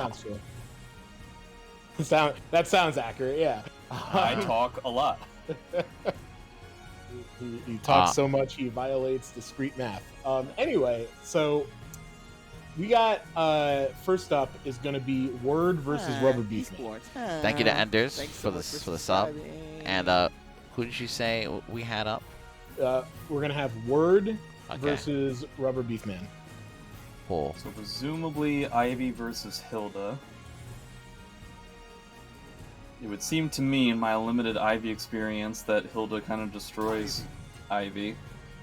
sounds true. That sounds accurate, yeah. I talk a lot. He talks so much he violates discrete math. Anyway, so we got first up is going to be Word versus Rubber Beefman. Thank you to Enders for the sub. And who did you say we had up? We're going to have Word versus Rubber Beefman. Cool. So presumably Ivy versus Hilda. It would seem to me, in my limited Ivy experience, that Hilda kind of destroys Ivy.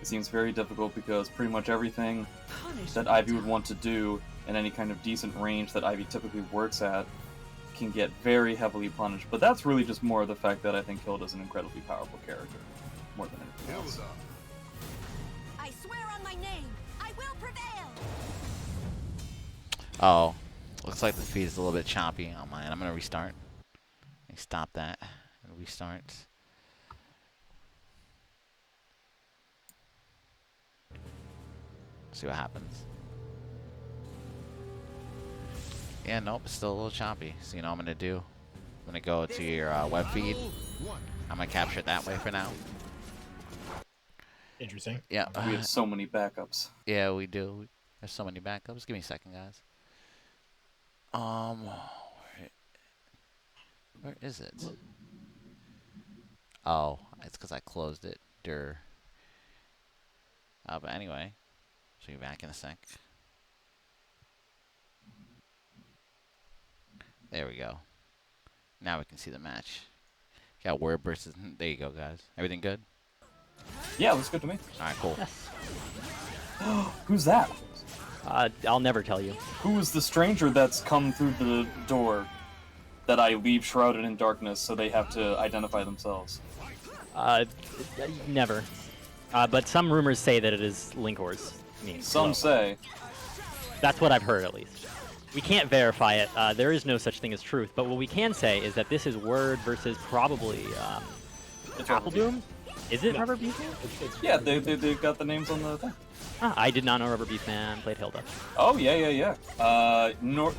It seems very difficult because pretty much everything that Ivy would want to do in any kind of decent range that Ivy typically works at can get very heavily punished. But that's really just more of the fact that I think Hilda's an incredibly powerful character, more than anything else. I swear on my name, I will prevail. Oh, looks like the feed is a little bit choppy on mine. I'm gonna restart. Stop that and restart. See what happens. Yeah, nope, it's still a little choppy. So you know what I'm gonna do? I'm gonna go to your web feed. I'm gonna capture it that way for now. Interesting. Yeah. We have so many backups. Yeah, we do. There's so many backups. Give me a second, guys. Where is it? Oh, it's because I closed it. But anyway, so you're back in a sec. There we go. Now we can see the match. Got Word versus. There you go, guys. Everything good? Yeah, looks good to me. All right, cool. Yes. Who's that? I'll never tell you. Who is the stranger that's come through the door that I leave shrouded in darkness so they have to identify themselves? Never. But some rumors say that it is Linkor's name. Some say. That's what I've heard, at least. We can't verify it. There is no such thing as truth. But what we can say is that this is Word versus probably Apple Doom. Is it Rubber Beefman? Yeah, they got the names on the thing. I did not know Rubber Beefman played Hilda. Oh, yeah.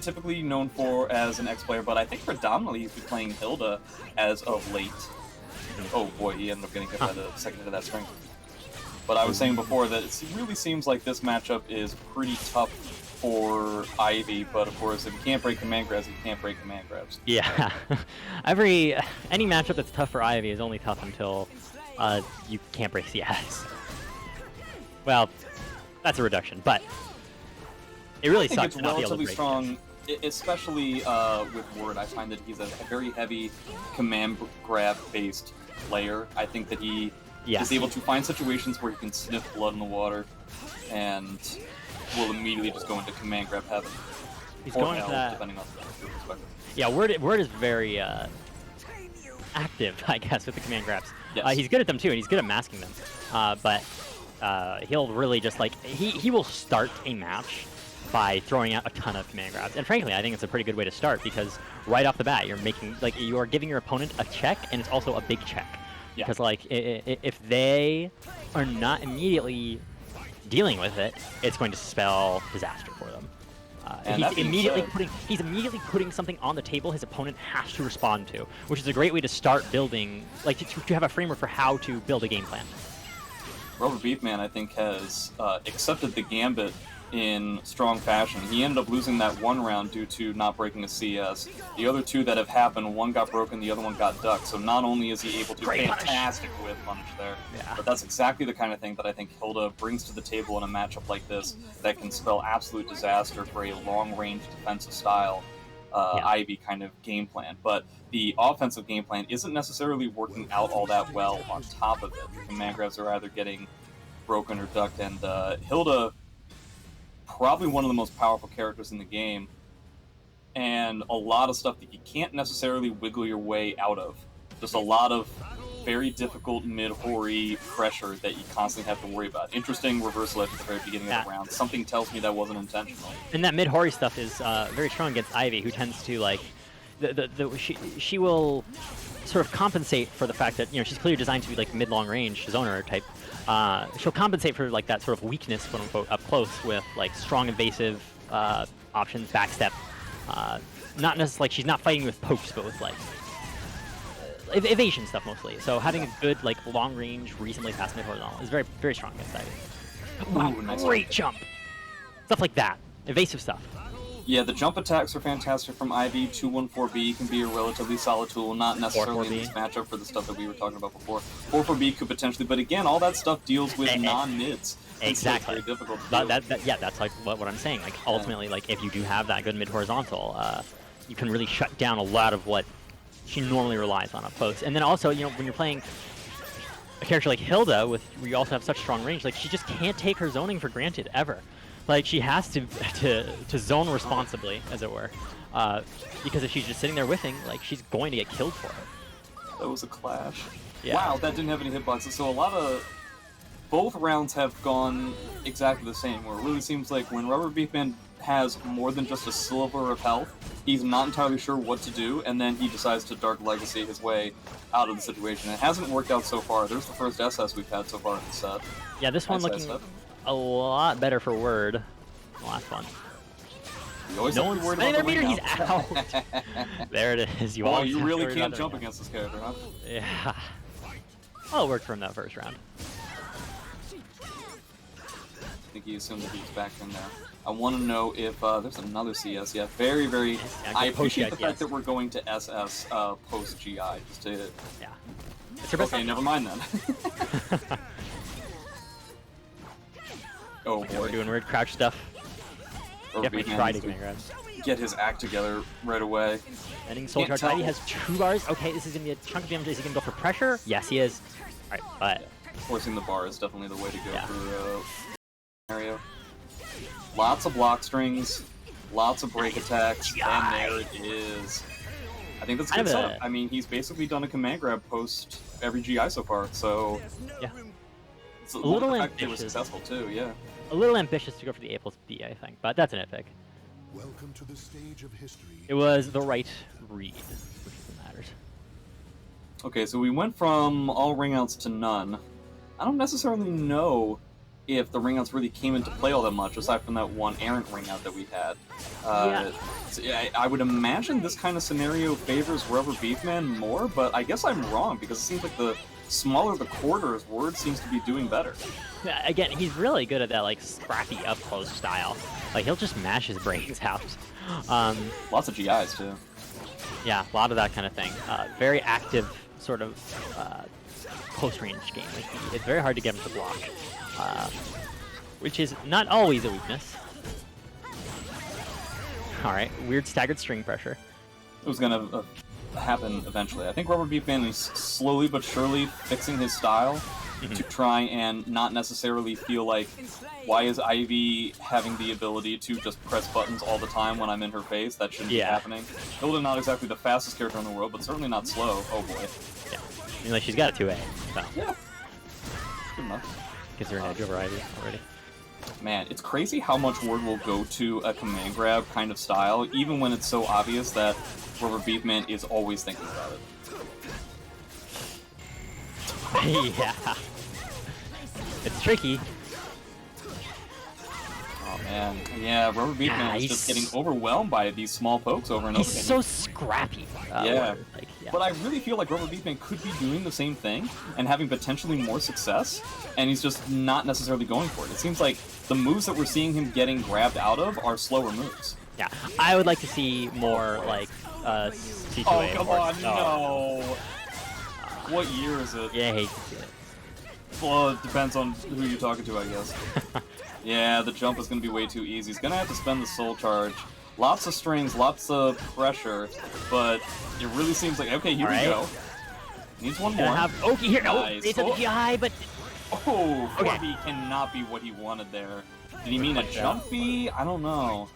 Typically known for as an X-player, but I think predominantly he's been playing Hilda as of late. Oh boy, he ended up getting hit by the second into that string. But I was saying before that it really seems like this matchup is pretty tough for Ivy, but of course if you can't break command grabs, you can't break command grabs. Yeah. Any matchup that's tough for Ivy is only tough until you can't break CS. Well, that's a reduction, but it really sucks to not be able to break strong, especially with Word. I find that he's a very heavy command grab based player. I think that he is able to find situations where he can sniff blood in the water and will immediately just go into command grab heaven. He's going into that. Depending on your perspective. Yeah, Word is very active, I guess, with the command grabs. Yes. He's good at them too, and he's good at masking them. But he'll really just he will start a match by throwing out a ton of command grabs. And frankly, I think it's a pretty good way to start because right off the bat, you are giving your opponent a check, and it's also a big check. Yeah. Because if they are not immediately dealing with it, it's going to spell disaster for them. He's immediately putting something on the table his opponent has to respond to, which is a great way to start building, to have a framework for how to build a game plan. Rubber Beefman, I think, has accepted the gambit in strong fashion. He ended up losing that one round due to not breaking a CS. The other two that have happened, one got broken, the other one got ducked. So not only is he able to fantastic with punish there, but that's exactly the kind of thing that I think Hilda brings to the table in a matchup like this that can spell absolute disaster for a long-range defensive style Ivy kind of game plan. But the offensive game plan isn't necessarily working out all that well on top of it. The command grabs are either getting broken or ducked, and Hilda, probably one of the most powerful characters in the game, and a lot of stuff that you can't necessarily wiggle your way out of. Just a lot of very difficult mid-hoary pressure that you constantly have to worry about. Interesting reversal at the very beginning of the round. Something tells me that wasn't intentional. And that mid-hoary stuff is very strong against Ivy, who tends to she will sort of compensate for the fact that she's clearly designed to be mid-long range zoner type. She'll compensate for that sort of weakness, quote unquote, up close with strong invasive options, backstep, Not necessarily like she's not fighting with pokes, but with like evasion stuff mostly. So having a good like long range, recently fast mid horizontal is very very strong against Ivy. Wow, nice great jump. Stuff like that, evasive stuff. Yeah, the jump attacks are fantastic from Ivy. 214B can be a relatively solid tool, not necessarily in this matchup for the stuff that we were talking about before. 44B could potentially, but again, all that stuff deals with non-mids. Exactly. So it's very difficult to do. Yeah, that's like what I'm saying. Like ultimately, like if you do have that good mid horizontal, you can really shut down a lot of what she normally relies on up close. And then also, you know, when you're playing a character like Hilda, where you also have such strong range, like she just can't take her zoning for granted ever. Like she has to zone responsibly, as it were, because if she's just sitting there whiffing, like she's going to get killed for it. That was a clash. Yeah. Wow, that didn't have any hitboxes. So a lot of both rounds have gone exactly the same. Where it really seems like when Rubber Beefman has more than just a sliver of health, he's not entirely sure what to do, and then he decides to Dark Legacy his way out of the situation. It hasn't worked out so far. There's the first SS we've had so far in the set. Yeah, this one looking a lot better for Word. The last one. No one's worried about the meter, wing he's out. There it is. Oh, you really can't jump against this character, huh? Yeah. Oh, it worked from that first round. I think he assumed that he was back in there. I want to know if there's another CS. Yeah, very, very. Yeah, I appreciate the fact that we're going to SS post GI. Just to. Yeah. It's your best okay, never mind then. Oh boy. We're doing weird crouch stuff. Definitely try to get his act together right away. Ending Soul Charge. Ivy has 2 bars. Okay, this is gonna be a chunk of damage. Is he gonna go for pressure? Yes, he is. Alright, but forcing the bar is definitely the way to go for scenario. Lots of block strings, lots of break attacks, and there it is. I think that's a good setup. I mean, he's basically done a command grab post every GI so far, so yeah. It's a little ambitious. It was successful too, yeah. A little ambitious to go for the A+B, I think, but that's an epic. Welcome to the stage of history. It was the right read, which is what matters. Okay, so we went from all ringouts to none. I don't necessarily know if the ringouts really came into play all that much, aside from that one errant ringout that we had. So I would imagine this kind of scenario favors Rubber Beefman more, but I guess I'm wrong, because it seems like the smaller the quarters, Word seems to be doing better. Yeah, again, he's really good at that like scrappy up-close style. Like, he'll just mash his brains out. Lots of GIs, too. Yeah, a lot of that kind of thing. Very active sort of close-range game. Like, it's very hard to get him to block, which is not always a weakness. Alright, weird staggered string pressure. It was going to happen eventually. I think Rubber Beefman is slowly but surely fixing his style to try and not necessarily feel like, why is Ivy having the ability to just press buttons all the time when I'm in her face? That shouldn't be happening. Hilda not exactly the fastest character in the world, but certainly not slow. Oh boy. Yeah. I mean, like, she's got a 2A, so. Yeah. Good enough. Gives her an edge over Ivy already. Man, it's crazy how much Word will go to a command grab kind of style, even when it's so obvious that Rubber Beefman is always thinking about it. Yeah. It's tricky. Oh man, yeah, Rubber Beefman is just getting overwhelmed by these small pokes over and over again. He's so scrappy. Yeah. But I really feel like Rubber Beefman could be doing the same thing and having potentially more success, and he's just not necessarily going for it. It seems like the moves that we're seeing him getting grabbed out of are slower moves. Yeah, I would like to see more like C2A. Oh, come on, no. What year is it? Yeah, I hate to see it. Well, it depends on who you're talking to, I guess. Yeah, the jump is going to be way too easy. He's going to have to spend the soul charge. Lots of strings, lots of pressure, but it really seems like, okay, here we go. Needs one more. Okay, here, nice. It's a GI, but... Oh, okay. Cannot be what he wanted there. Did he mean a jump B? I don't know.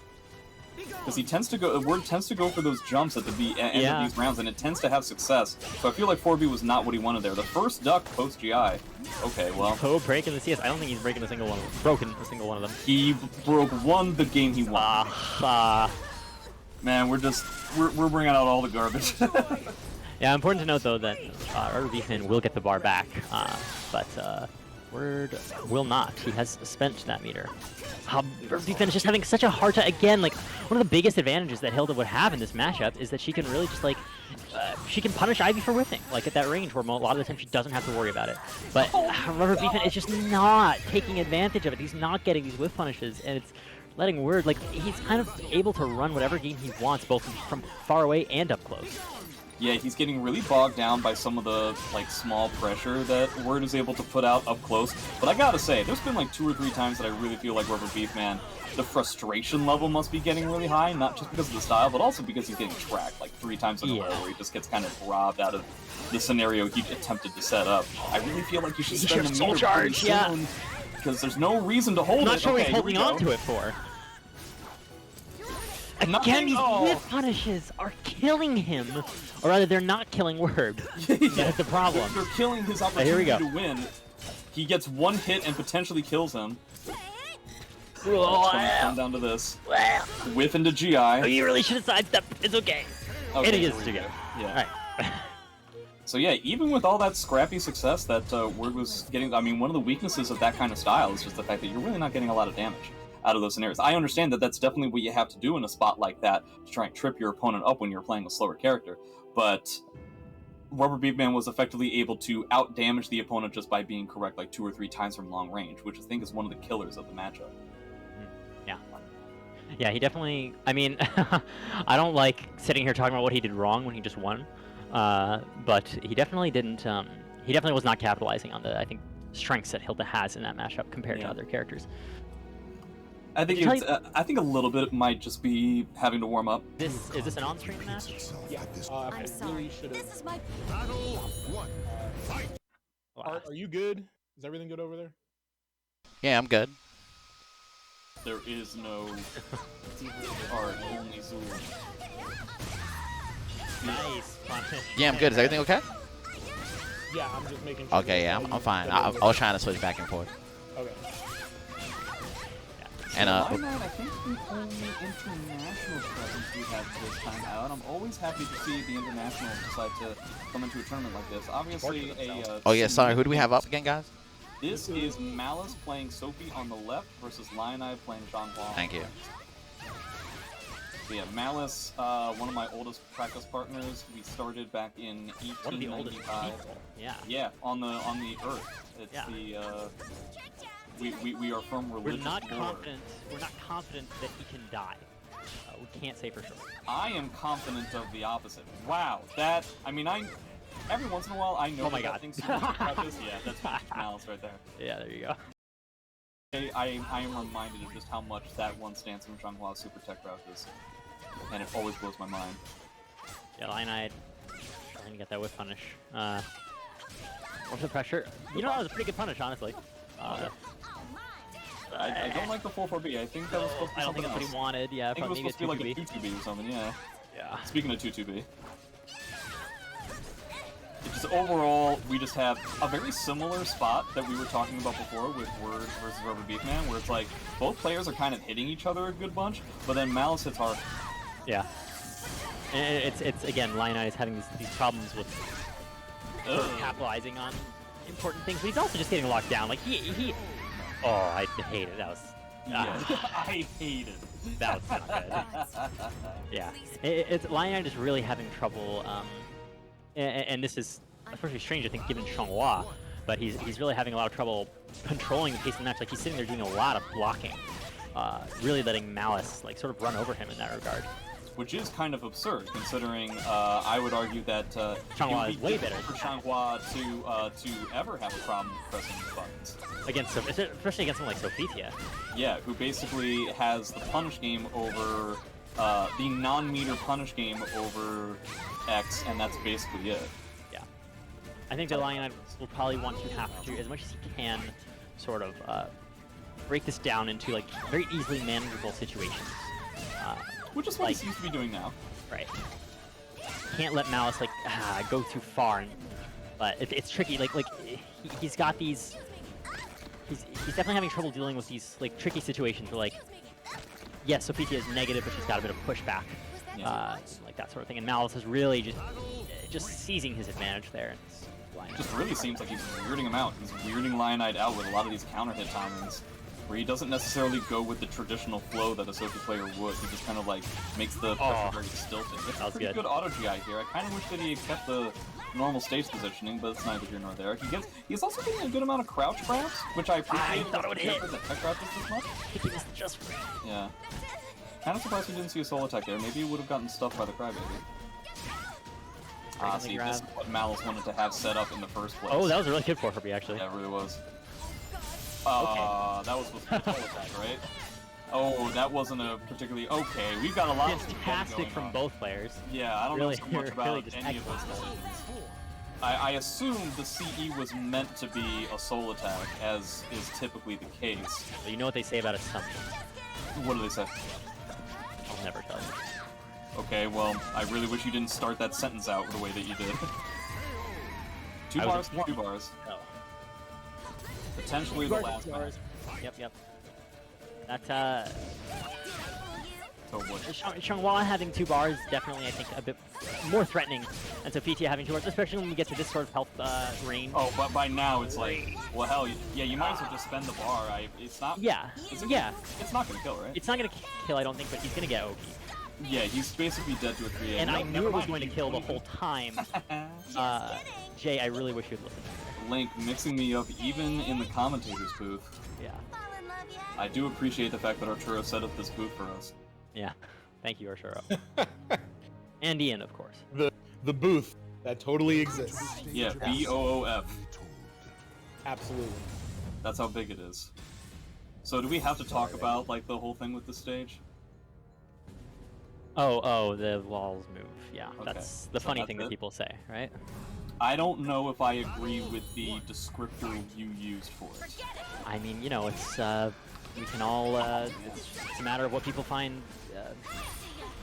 Because he tends to go, Word tends to go for those jumps at the end of these rounds, and it tends to have success. So I feel like 4B was not what he wanted there. The first duck post GI. Okay, well. Oh, breaking the CS. I don't think he's breaking a single one. Broken a single one of them. He broke the game he won. Man, we're bringing out all the garbage. Yeah, important to note though that Rubber Beefman will get the bar back, but Word will not. He has spent that meter. Defense is just having such a hard time. Again, like, one of the biggest advantages that Hilda would have in this matchup is that she can really just, like, she can punish Ivy for whiffing, like, at that range where a lot of the time she doesn't have to worry about it. But Rubber Beefman is just not taking advantage of it. He's not getting these whiff punishes, and it's letting Word, like, he's kind of able to run whatever game he wants, both from far away and up close. Yeah, he's getting really bogged down by some of the, like, small pressure that Word is able to put out up close. But I gotta say, there's been, like, 2 or 3 times that I really feel like Rubber Beefman, the frustration level must be getting really high, not just because of the style, but also because he's getting tracked, like, 3 times in a row, where he just gets kind of robbed out of the scenario he attempted to set up. I really feel like you should spend the meter pretty soon, because there's no reason to hold I'm not it. sure Okay, he's holding on to it for. Again, these whiff punishes are killing him. Or rather, they're not killing Word. That's the problem. They're killing his opportunity to win. He gets 1 hit and potentially kills him. Come down to this. Whiff into GI. Oh, you really should have sidestepped. It's okay. And he gets to go. Yeah. Alright. So yeah, even with all that scrappy success that Word was getting, I mean, one of the weaknesses of that kind of style is just the fact that you're really not getting a lot of damage out of those scenarios. I understand that that's definitely what you have to do in a spot like that to try and trip your opponent up when you're playing a slower character, but Rubber Beefman was effectively able to out-damage the opponent just by being correct like 2 or 3 times from long range, which I think is one of the killers of the matchup. Yeah. Yeah, he definitely, I mean, I don't like sitting here talking about what he did wrong when he just won, but he definitely didn't, he definitely was not capitalizing on the, I think, strengths that Hilda has in that matchup compared to other characters. I think it's, I think a little bit might just be having to warm up. Is this an on-stream match? Yeah. I'm sorry. This is my Battle 1. Fight. Art, are you good? Is everything good over there? Yeah, I'm good. There is no art, only Zool. Nice. Yeah, I'm good. Is everything okay? Yeah, I'm just making sure. Okay, yeah, I'm fine. I was trying to switch back and forth. Okay. And I think the only international presence we have this time out. I'm always happy to see the internationals decide to come into a tournament like this. Obviously, oh yeah, sorry. Who do we have up again, guys? This is Malice playing Sophie on the left versus Lioneye playing Zhanghua. Thank you. So yeah, Malice, one of my oldest practice partners. We started back in 1895. One of the oldest people. Yeah. Yeah, on the Earth. It's the we are from religious We're not lore. confident. We're not confident that he can die. We can't say for sure. I am confident of the opposite. Wow, that every once in a while I know that thing's practice. Yeah, that's Malice right there. Yeah, there you go. I am reminded of just how much that one stance from Zhanghua's super tech route is, and it always blows my mind. Yeah, Lioneye trying to get that whiff punish. What's the pressure? You know, that was a pretty good punish, honestly. I don't like the 4-4B. I think that was supposed to be I don't think something that's what else. he wanted. Yeah, I think it was probably supposed to be like a 2-2B. 2-2B or something, yeah. Yeah. Speaking of 2-2B. Just overall, we just have a very similar spot that we were talking about before with Word versus Rubber Beefman, where it's like, both players are kind of hitting each other a good bunch, but then Malice hits hard. Yeah. And it's again, Lioneye is having these problems with capitalizing on important things, but he's also just getting locked down. Like, he oh, I hate it. That was... I hate it. That was not good. Yeah. It's Lioneye is really having trouble, and this is especially strange, I think, given Zhanghua, but he's really having a lot of trouble controlling the pace of the match. Like, he's sitting there doing a lot of blocking, really letting Malice, like, sort of run over him in that regard. Which is kind of absurd, considering I would argue that Zhanghua is way better for Zhanghua to ever have a problem pressing the buttons. Especially against someone like Sophia. Yeah, who basically has the punish game over the non-meter punish game over X, and that's basically it. Yeah, I think that Lioneye will probably want to have to, as much as he can, sort of break this down into like very easily manageable situations. Which is what he seems to be doing now. Right. Can't let Malice like go too far, but it's tricky. Like he's got these. He's definitely having trouble dealing with these like tricky situations where like, yes, Sophia is negative, but she's got a bit of pushback, like that sort of thing. And Malice is really just seizing his advantage there. Lionite. Just really seems like he's weirding him out. He's weirding Lionite out with a lot of these counter hit timings, where he doesn't necessarily go with the traditional flow that a Sophie player would. He just kind of like makes the pressure very stilted. It's a pretty good auto GI here. I kind of wish that he had kept the normal stage positioning, but it's neither here nor there. He's also getting a good amount of crouch perhaps, which I appreciate. I thought it would hit. The tech crouch this much. I think he missed just right. Yeah. Kind of surprised we didn't see a soul attack there. Maybe he would have gotten stuffed by the Crybaby. See, this is what Malice wanted to have set up in the first place. Oh, that was a really good 4-4 actually. Yeah, it really was. Okay. That was supposed to be a soul attack, right? Oh, that wasn't a particularly... Okay, we've got a lot of fantastic from both players. Yeah, I don't really, know so much about really any of those decisions. I assumed the CE was meant to be a soul attack, as is typically the case. Well, you know what they say about assumptions. What do they say? I'll never tell you. Okay, well, I really wish you didn't start that sentence out the way that you did. 2 bars, 2 bars. No. Potentially the last match. Yep. That, So what? Xianghua having 2 bars definitely, I think, a bit more threatening. And so PT having 2 bars, especially when we get to this sort of health range. Oh, but by now it's like, well, hell, yeah, you might as well just spend the bar. It's not... Yeah, yeah. It's not gonna kill, right? It's not gonna kill, I don't think, but he's gonna get OP. Yeah, he's basically dead to a 3A. And I knew it was going to kill the whole time. Jay, I really wish you'd listen. Link mixing me up even in the commentator's booth. Yeah. I do appreciate the fact that Arturo set up this booth for us. Yeah. Thank you, Arturo. And Ian, of course. The booth that totally exists. Yeah, BOOF. Absolutely. That's how big it is. So do we have to talk about like the whole thing with the stage? Oh, the walls move. Yeah, Okay. that's the So funny that's thing that it? people say, right? I don't know if I agree with the descriptor you used for it. I mean, you know, it's we can all it's a matter of what people find.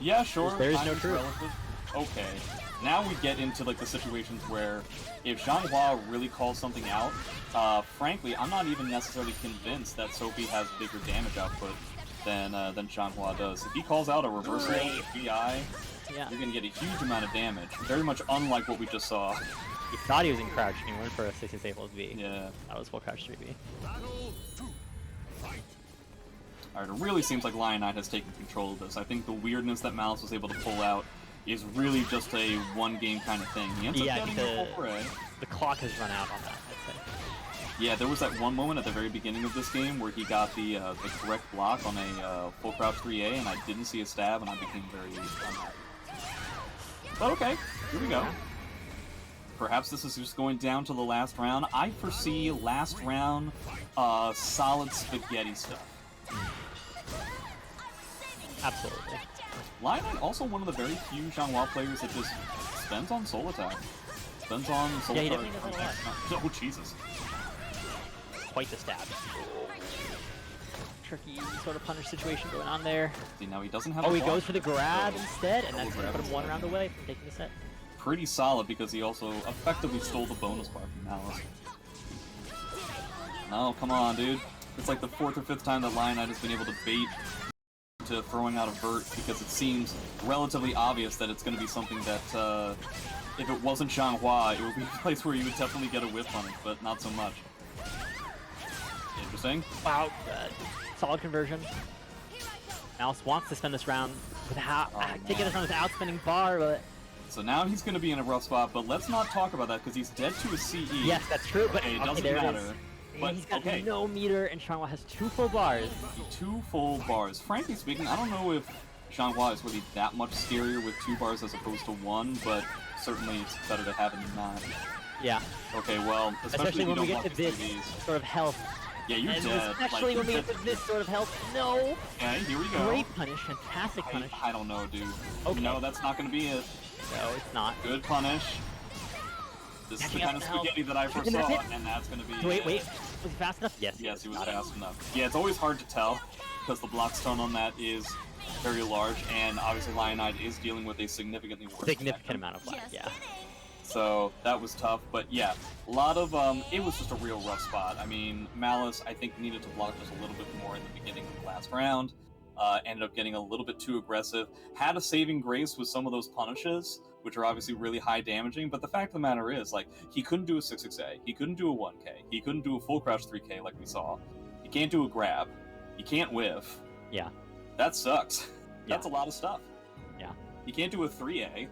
Yeah, sure. There is time no truth. relative. Okay. Now we get into like the situations where if Xianghua really calls something out, frankly, I'm not even necessarily convinced that Sophie has bigger damage output than Xianghua does. If he calls out a reversal BI, Yeah. you're gonna get a huge amount of damage. Very much unlike what we just saw. He thought he was in crouch, and he went for a 16 staples V. Yeah. That was full crouch 3V. Alright, it really seems like Lionite has taken control of this. I think the weirdness that Malice was able to pull out is really just a one-game kind of thing. He ends up getting a full fray. The clock has run out on that, I'd say. Yeah, there was that one moment at the very beginning of this game where he got the correct block on a full crouch 3A, and I didn't see a stab, and I became very unhappy. But okay, here we go. Perhaps this is just going down to the last round. I foresee last round solid spaghetti stuff. Absolutely. Lionite also one of the very few Xianghua players that just spends on soul attack. Spends on soul Yeah, he charge. definitely does a lot. Oh, Jesus. Quite the stab. Tricky sort of punish situation going on there. See, now he doesn't have Oh, a he block. goes for the grab instead, and Double that's going to grab put him 1 round away from taking the set. Pretty solid because he also effectively stole the bonus bar from Malice. No, come on, dude. It's like the 4th or 5th time that Lionite has been able to bait to throwing out a vert because it seems relatively obvious that it's going to be something that, if it wasn't Xianghua, it would be a place where you would definitely get a whiff on it, but not so much. Interesting. Wow, solid conversion. Mouse wants to spend this round without taking this round without spending bar, but So now he's going to be in a rough spot, but let's not talk about that because he's dead to a CE. yes, that's true. But Okay, it okay, doesn't there matter. it is. But, He's got okay. no meter, and Xianghua has 2 full bars. 2 full bars. Frankly speaking, I don't know if Xianghua is really that much scarier with 2 bars as opposed to 1, but certainly it's better to have it than not. Yeah. Okay, well, Especially if when you we don't get to block this these 3Ds. sort of health. Yeah, you're And dead. especially when we get to this sort of health. No! Okay, here we go. Great punish, fantastic punish. I don't know, dude. Okay. No, that's not going to be it. No, it's not. Good punish. This is the kind of spaghetti that I And that's foresaw, it. and that's going to be Wait, it. wait. Was he fast enough? Yes. Yes, he was fast enough. Yeah, it's always hard to tell because the block stun on that is very large, and obviously Lionite is dealing with a significantly worse Significant amount of lag, yeah. So that was tough, but yeah, a lot of it was just a real rough spot. I mean, Malice I think needed to block just a little bit more in the beginning of the last round. ended up getting a little bit too aggressive, had a saving grace with some of those punishes, which are obviously really high damaging, but the fact of the matter is, like, he couldn't do a 6-6A, he couldn't do a 1K, he couldn't do a full crouch 3K like we saw, he can't do a grab, he can't whiff. Yeah. That sucks. Yeah. That's a lot of stuff. Yeah. You can't do a 3A.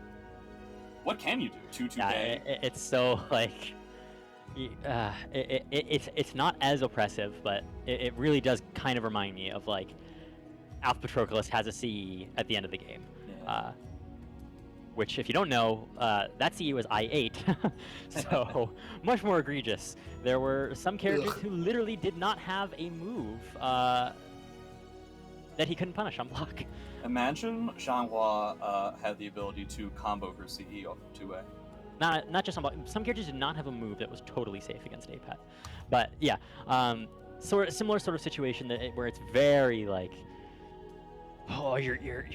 What can you do? 2-2K? Yeah, it's so, like... it's not as oppressive, but it really does kind of remind me of, like, Alpha Patroclus has a CE at the end of the game. Yeah. Which, if you don't know, that CE was I8, so much more egregious. There were some characters who literally did not have a move that he couldn't punish on block. Imagine Xianghua had the ability to combo her CE off of 2A. Not just on block. Some characters did not have a move that was totally safe against APAT. But yeah, similar sort of situation where it's very like, oh, your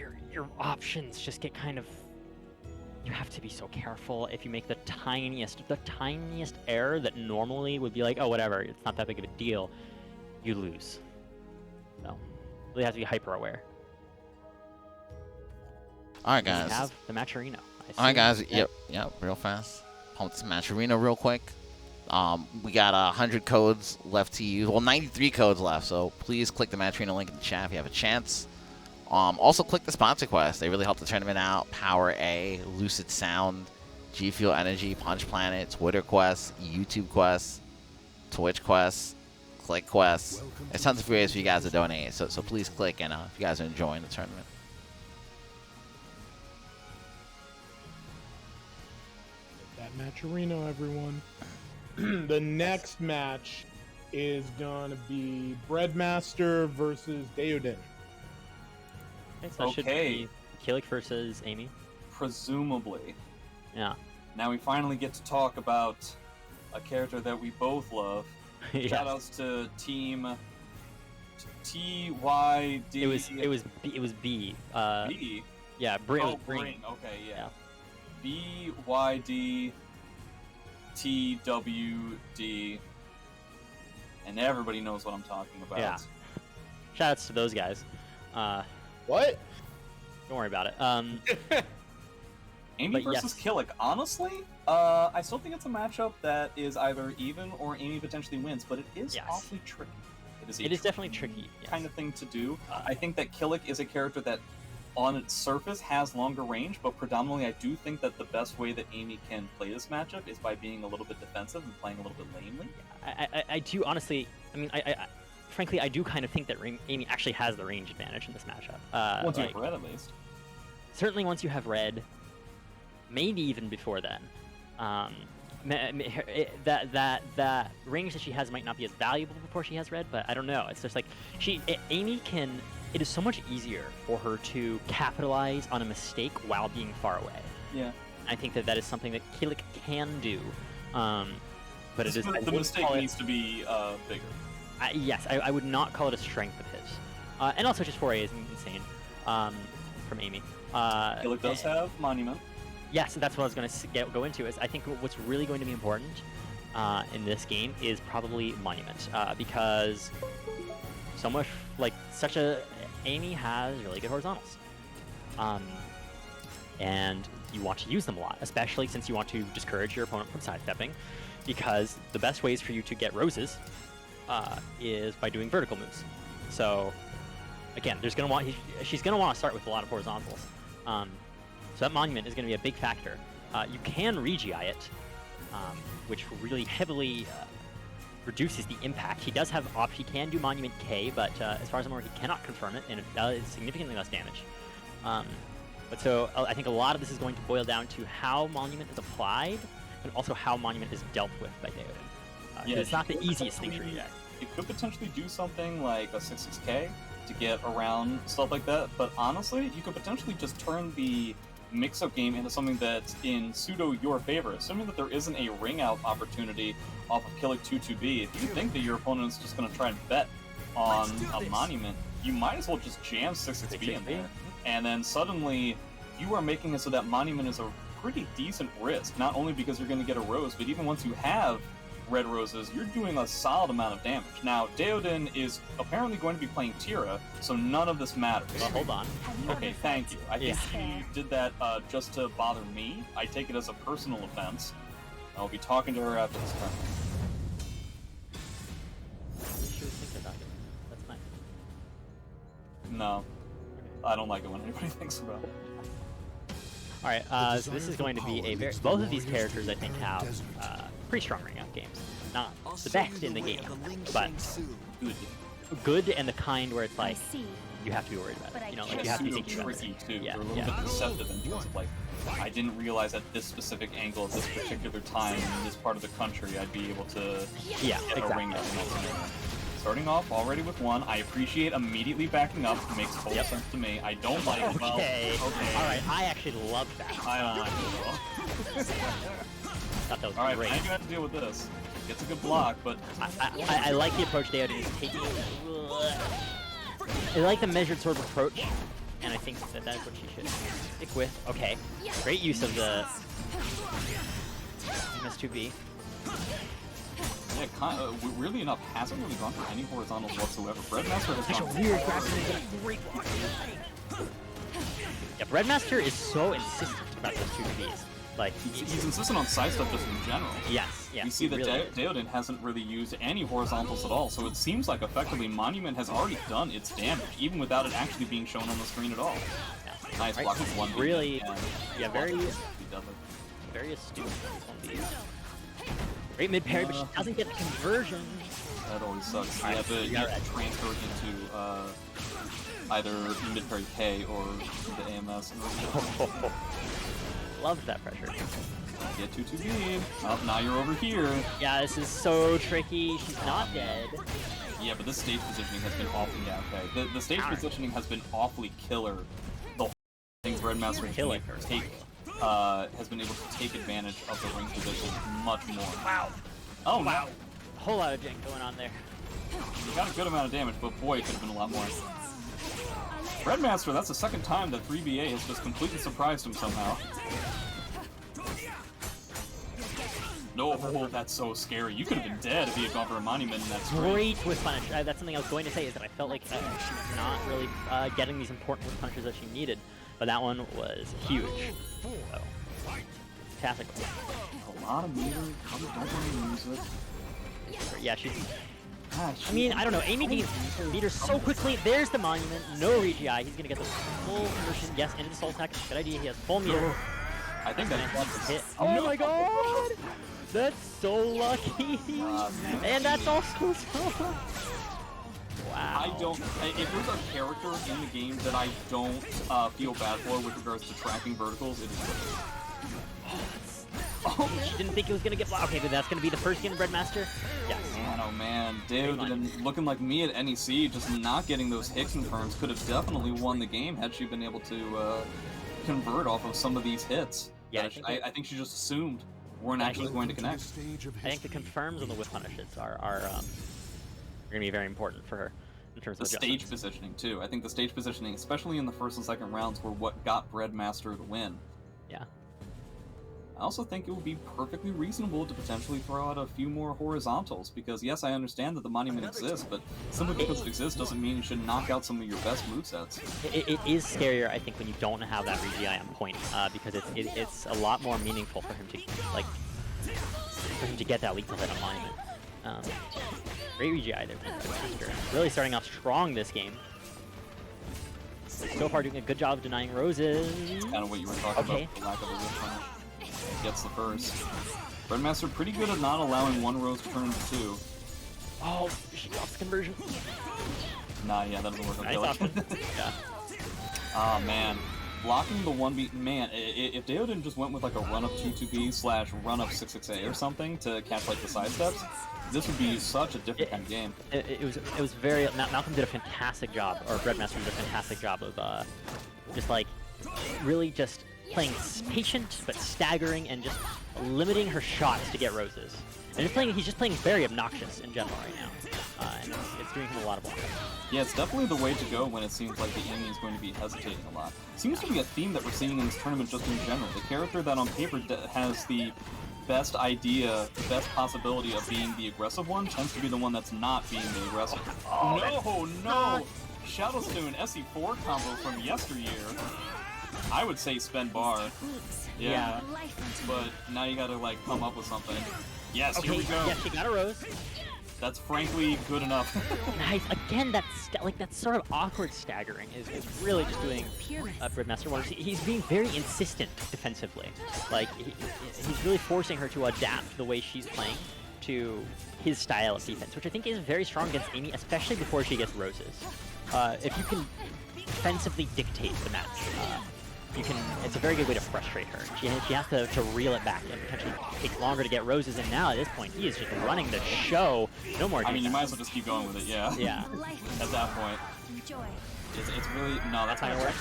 options just get kind of. You have to be so careful. If you make the tiniest error that normally would be like, oh, whatever, it's not that big of a deal, you lose. So, really have to be hyper aware. All right, guys. We have the Matcherino. All right, guys. Yep, real fast. Pump this Matcherino real quick. We got 100 codes left to use. Well, 93 codes left, so please click the Matcherino link in the chat if you have a chance. Also, click the sponsor quest. They really help the tournament out. Power A, Lucid Sound, G Fuel Energy, Punch Planet, Twitter quests, YouTube quests, Twitch quests, Click quests. There's tons of free ways for you guys to donate, so please click and if you guys are enjoying the tournament. That Matcherino, everyone. The next match is gonna be Breadmaster versus Deodin. So it should be Killik versus Amy. Presumably. Yeah. Now we finally get to talk about a character that we both love. Yes. Shoutouts to Team TYD. It was B. B. Yeah, Bring. Bring. Okay, yeah. BYD TWD. And everybody knows what I'm talking about. Yeah. Shoutouts to those guys. What? Don't worry about it. Amy But versus yes. Killik. Honestly, I still think it's a matchup that is either even or Amy potentially wins, but it is Yes. awfully tricky. It is definitely tricky. Yes. Kind of thing to do. I think that Killik is a character that, on its surface, has longer range, but predominantly I do think that the best way that Amy can play this matchup is by being a little bit defensive and playing a little bit lamely. I do honestly. I mean, frankly, I do kind of think that Amy actually has the range advantage in this matchup. Once you have red, at least. Certainly, once you have red, maybe even before then. That range that she has might not be as valuable before she has red, but I don't know. It's just like Amy can. It is so much easier for her to capitalize on a mistake while being far away. Yeah. I think that is something that Killik can do. But it is The mistake needs to be bigger. Yes, I would not call it a strength of his. And also just 4A is insane from Amy. Killik does have Monument. Yes, that's what I was going to go into. Is I think what's really going to be important in this game is probably Monument, because so much Amy has really good horizontals, and you want to use them a lot, especially since you want to discourage your opponent from sidestepping, because the best ways for you to get roses is by doing vertical moves. So again, she's going to want to start with a lot of horizontals. So that Monument is going to be a big factor. You can re-GI it, which really heavily reduces the impact. He does have he can do Monument K, but as far as I'm aware, he cannot confirm it, and it does significantly less damage. But so I think a lot of this is going to boil down to how Monument is applied, and also how Monument is dealt with by Deodin. Yeah, it's not the easiest thing to react. It could potentially do something like a 6-6K to get around stuff like that, but honestly, you could potentially just turn the mix-up game into something that's in pseudo your favor. Assuming that there isn't a ring-out opportunity off of Killik 2-2B, if you think that your opponent is just going to try and bet on a Monument, you might as well just jam 6-6B in there. And then suddenly, you are making it so that Monument is a pretty decent risk, not only because you're going to get a rose, but even once you have Red Roses, you're doing a solid amount of damage. Now, Deoden is apparently going to be playing Tira, so none of this matters. Well, hold on. Okay, thank you. I think you did that just to bother me. I take it as a personal offense. I'll be talking to her after this turn. She was thinking about it. That's fine. No. I don't like it when anybody thinks about it. Alright, so this is going to be a very... Both of these characters, I think, have pretty strong ring-up games. Not the best in the game, but good and the kind where it's like, you have to be worried about it. You know, like you have to be thinking about it. Tricky, too. Yeah, They're a little bit deceptive in terms of, like, I didn't realize at this specific angle, at this particular time, in this part of the country, I'd be able to get a ring up. Starting off already with one, I appreciate immediately backing up. It makes total sense to me. I don't like it. Well, okay. Alright, I actually love that. Thought that was Alright, great. now you have to deal with this. It's a good block, but... I like the approach Deoden is taking. I like the measured sort of approach, and I think that that's what she should stick with. Okay, great use of the MS2B. Yeah, weirdly enough, hasn't really gone for any horizontals whatsoever. Breadmaster has Such a gone weird grappling and a great block. Yeah, Breadmaster is so insistent about those 2Bs. Like he's insistent on side stuff just in general. Yes, yeah. You see that really Deoden hasn't really used any horizontals at all, so it seems like effectively Monument has already done its damage, even without it actually being shown on the screen at all. Yeah. Nice block with one. Really, and very astute. Great mid parry, but she doesn't get the conversion. That always sucks. You have to transfer into either mid parry K or the AMS. Loved that pressure. Get 2-2-B. Oh, now you're over here. Yeah, this is so tricky. She's not dead. Yeah, but this stage positioning has been awfully... Yeah, okay. The stage positioning has been awfully killer. The whole thing Breadmaster has been able to take advantage of the ring position much more. Wow. Oh, wow. A whole lot of jank going on there. You got a good amount of damage, but boy, it could have been a lot more. Breadmaster, that's the second time that 3BA has just completely surprised him somehow. No, that's so scary. You could have been dead if he had gone for a monument in that stream. Great whiff punish. That's something I was going to say, is that I felt like she was not really getting these important whiff punishes that she needed. But that one was huge. So, fantastic. A lot of meter. Probably don't want to use it. Yeah, she's... I mean, I don't know. Amy gains meter so quickly. There's the monument. No regi. He's gonna get the full conversion. Yes, into the soul attack. Good idea. He has full meter. I think that's hit. Oh my god! That's so lucky. And that's also so. Wow. I don't. If there's a character in the game that I don't feel bad for with regards to tracking verticals, it is Killik. Oh, she didn't think it was gonna get blocked. Okay, but that's gonna be the first game of Breadmaster. Yes. Man, oh man, dude, looking like me at NEC, just not getting those hits confirms could have definitely won the game had she been able to convert off of some of these hits. Yeah, I think she just assumed weren't actually going to connect. I think the confirms on the whiff punishes are gonna be very important for her in terms of the stage positioning too. I think the stage positioning, especially in the first and second rounds, were what got Breadmaster the win. Yeah. I also think it would be perfectly reasonable to potentially throw out a few more horizontals, because yes, I understand that the monument exists, but simply because it exists doesn't mean you should knock out some of your best movesets. It is scarier, I think, when you don't have that regi on point, because it's a lot more meaningful for him to get that leap to hit on monument. Great regi there from Breadmaster. Really starting off strong this game. So far doing a good job of denying roses. That's kind of what you were talking about, the lack of a whiff punish. Gets the first. Breadmaster pretty good at not allowing one rose to turn into two. Oh, she lost the conversion. Nah, yeah, that doesn't work on Killik. Yeah. Ah, man. Blocking the 1B... Man, if Deoden just went with like a run-up 2-2B / run-up 6-6A or something to catch like the side steps, this would be such a different kind of game. It was very... Malcolm did a fantastic job, or Breadmaster did a fantastic job of just like really just playing patient but staggering and just limiting her shots to get roses. And he's just playing very obnoxious in general right now. And it's doing him a lot of harm. Yeah, it's definitely the way to go when it seems like the enemy is going to be hesitating a lot. Seems to be a theme that we're seeing in this tournament just in general. The character that on paper has the best idea, the best possibility of being the aggressive one tends to be the one that's not being the aggressive. Oh, no! Shadowstone SE4 combo from yesteryear. I would say spend bar. Yeah. But now you gotta like come up with something. Yes, Okay, here we go. yeah, she got a rose. That's frankly good enough. Nice. Again, that sort of awkward staggering is really just doing Breadmaster wonders. He's being very insistent defensively. Like, he's really forcing her to adapt the way she's playing to his style of defense, which I think is very strong against Amy, especially before she gets roses. If you can defensively dictate the match, it's a very good way to frustrate her. She has to reel it back and potentially take longer to get roses, and now at this point, he is just running the show. No more defense. I mean, you might as well just keep going with it, yeah. Yeah. At that point. It's really, no, that's not work.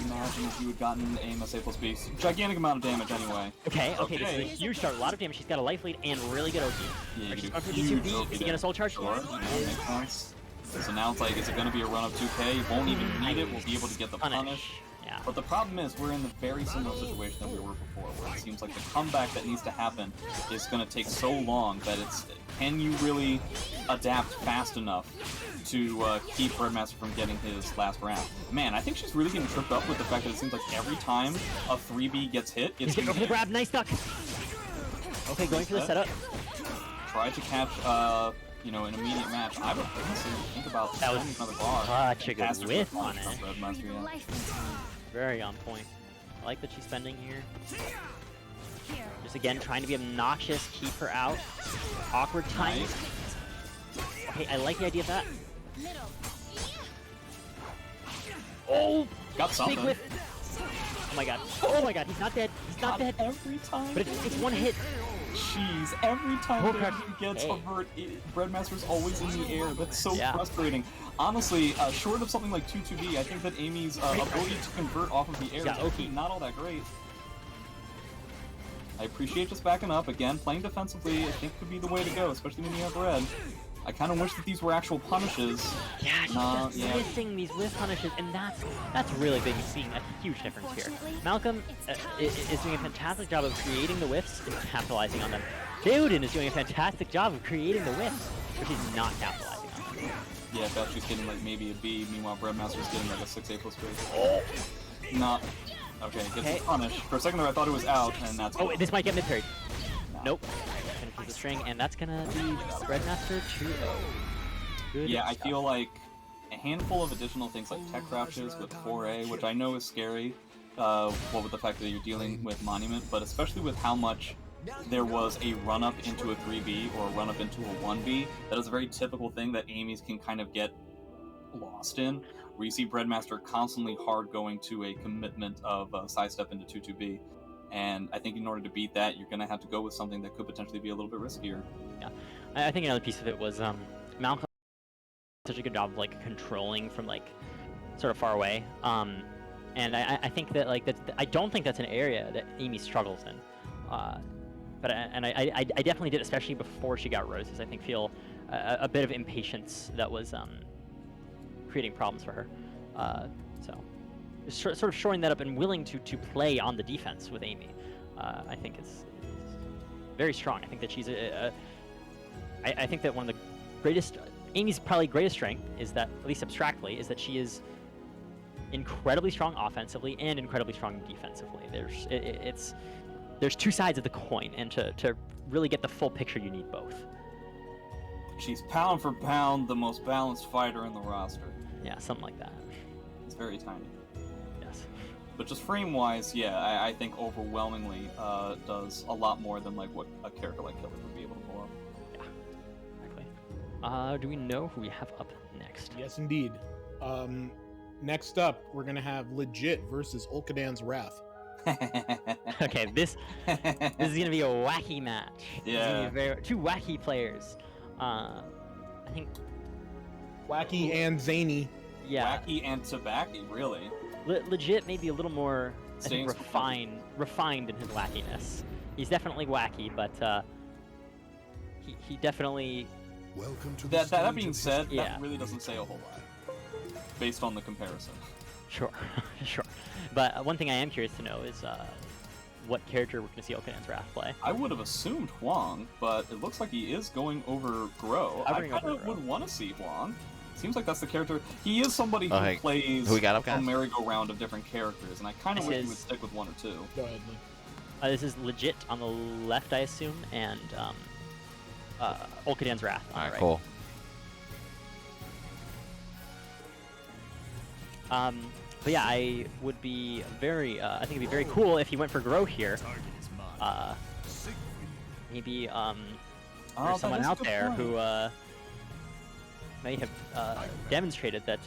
Imagine if you had gotten aim a plus B. Gigantic amount of damage anyway. Okay, this is a huge start. A lot of damage. She's got a life lead and really good OP. Yeah, she's going for B2B. Is he gonna soul charge? Sure. Makes sense. So now it's like, is it gonna be a run of 2K? You won't even need it. We'll be able to get the punish. Yeah. But the problem is, we're in the very similar situation that we were before, where it seems like the comeback that needs to happen is going to take so long that can you really adapt fast enough to keep Breadmaster from getting his last round? Man, I think she's really getting tripped up with the fact that it seems like every time a 3B gets hit, it's getting over the grab. Nice duck. Okay, going for the setup. Try to catch an immediate match. I would honestly think about that was another bar. Such a good whiff on it. Yeah. Very on point. I like that she's spending here. Just again, trying to be obnoxious, keep her out. Awkward time. Nice. Okay, I like the idea of that. Oh! Got something. Big whiff. Oh my god. Oh my god, he's not dead. He's not dead. Every time. But it's one hit. Jeez, every time he gets a vert, Breadmaster's always in the air. That's so frustrating. Honestly, short of something like 2-2B, I think that Amy's ability to convert off of the air is not all that great. I appreciate just backing up. Again, playing defensively, I think could be the way to go, especially when you have red. I kind of wish that these were actual punishes. Yeah, she's just missing these whiff punishes, and that's really big, seeing a huge difference here. Malcolm is doing a fantastic job of creating the whiffs and capitalizing on them. Theoden is doing a fantastic job of creating the whiffs, but he's not capitalizing on them. Yeah, I bet she's getting like maybe a B, meanwhile Breadmaster's getting like a 6A plus B. Oh! Not. Okay, gets punished. For a second there I thought it was out, and that's... Oh, this might get mid-parried. Nope. Finishes the string, and that's gonna be Breadmaster 2-0. Good yeah, stuff. I feel like a handful of additional things like tech crouches with 4A, which I know is scary, with the fact that you're dealing with Monument, but especially with how much there was a run-up into a 3B or a run-up into a 1B. That is a very typical thing that Amy's can kind of get lost in, where you see Breadmaster constantly hard going to a commitment of sidestep into 2-2B. And I think in order to beat that, you're going to have to go with something that could potentially be a little bit riskier. Yeah, I think another piece of it was Malcolm did such a good job of like controlling from like sort of far away. And I think that like I don't think that's an area that Amy struggles in. But I definitely did, especially before she got roses. I think feel a bit of impatience that was creating problems for her. So sort of shoring that up and willing to play on the defense with Amy, I think is very strong. I think that she's I think that one of the greatest, Amy's probably greatest strength is that, at least abstractly, is that she is incredibly strong offensively and incredibly strong defensively. There's two sides of the coin, and to really get the full picture, you need both. She's pound for pound the most balanced fighter in the roster. Yeah, something like that. It's very tiny. Yes. But just frame-wise, yeah, I think overwhelmingly does a lot more than like what a character like Killik would be able to pull up. Yeah, exactly. Do we know who we have up next? Yes, indeed. Next up, we're gonna have Legit versus Ulkadan's Wrath. Okay, this is gonna be a wacky match. Yeah. Two wacky players. I think Wacky and zany. Yeah. Wacky and tobacco, really. Legit maybe a little more I think, refined in his wackiness. He's definitely wacky, but he definitely. Welcome to that being said, that really doesn't say a whole lot based on the comparison. Sure, sure. But one thing I am curious to know is what character we're going to see Ulkadan's Wrath play. I would have assumed Huang, but it looks like he is going over Gro. I kind of would want to see Huang. Seems like that's the character. He is somebody who plays a merry-go-round of different characters, and I kind of wish he would stick with one or two. Go ahead, Lee. This is legit on the left, I assume, and Ulkadan's Wrath on the right. Cool. But yeah, I would be very, I think it'd be very cool if he went for Gro here. Maybe there's someone out there who may have demonstrated that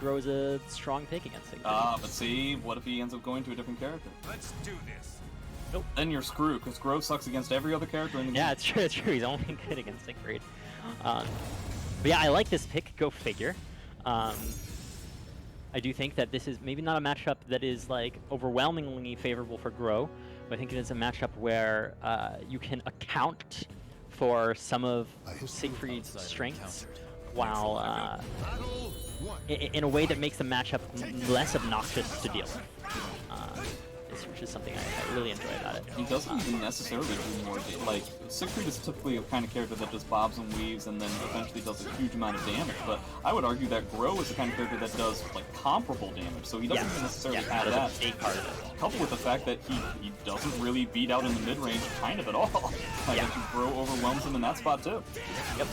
Gro is a strong pick against Siegfried. But see, what if he ends up going to a different character? Let's do this. Nope. Then you're screwed, because Gro sucks against every other character in the game. Yeah, it's true, He's only good against Siegfried. But yeah, I like this pick, go figure. I do think that this is maybe not a matchup that is like overwhelmingly favorable for Gro, but I think it is a matchup where you can account for some of Siegfried's strengths while in a way that makes the matchup less obnoxious to deal with. Which is something I really enjoy about it. He doesn't even necessarily do more. Like, Siegfried is typically a kind of character that just bobs and weaves and then eventually does a huge amount of damage, but I would argue that Gro is the kind of character that does, like, comparable damage, so he doesn't even necessarily have that. A big part of it. Coupled with the fact that he doesn't really beat out in the mid-range kind of at all. Like, Gro overwhelms him in that spot, too. Yep.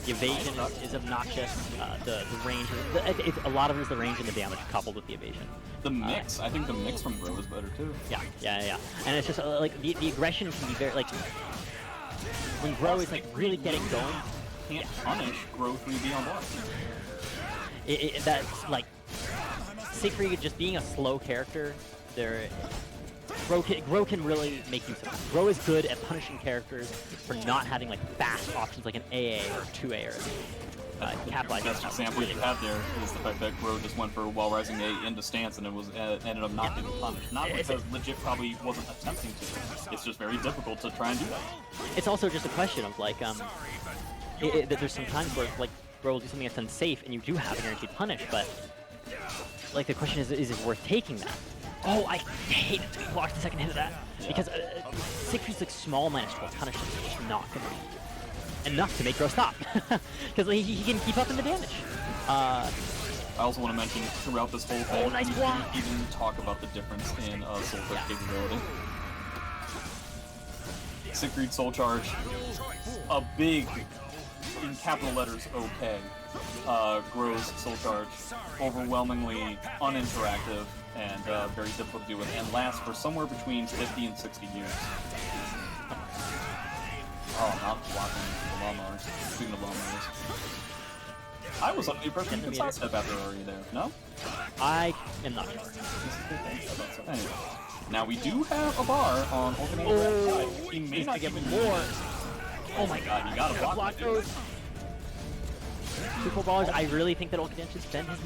The evasion is obnoxious. The range, a lot of it is the range and the damage coupled with the evasion. The mix, I think the mix from Gro is better too. Yeah. And it's just like the aggression can be very like when Gro is like really getting going. Can't punish Gro 3D on boss. That's like Siegfried just being a slow character. Gro can really make use of it. Gro is good at punishing characters for not having like fast options like an AA or 2A or capitalizing. The best example you have there is the fact that Gro just went for while rising A into stance and it was ended up not getting punished. Not because legit probably wasn't attempting to. It's just very difficult to try and do that. It's also just a question of like that there's some times where like Gro will do something that's unsafe and you do have a guaranteed punish, but like the question is it worth taking that? Oh, I hate it to be blocked the second hit of that. Because Siegfried's like small -12 punishment is just not going to be enough to make Gro stop. Because like, he can keep up in the damage. I also want to mention throughout this whole thing, nice we block. didn't even talk about the difference in Soul Charge capability. Siegfried Soul Charge, a big, in capital letters, okay. Gro's Soul Charge, overwhelmingly uninteractive and very difficult to deal with, and lasts for somewhere between 50 and 60 years. Oh, not blocking the lawnmowers. Speaking of lawnmowers. I was under the impression you could sidestep after already there, no? I am not sure. Anyway, now we do have a bar on Ulkadan's side. He may not get even more. Oh my god, you gotta block those. 2 full ballers. I really think that Ulkadan should spend his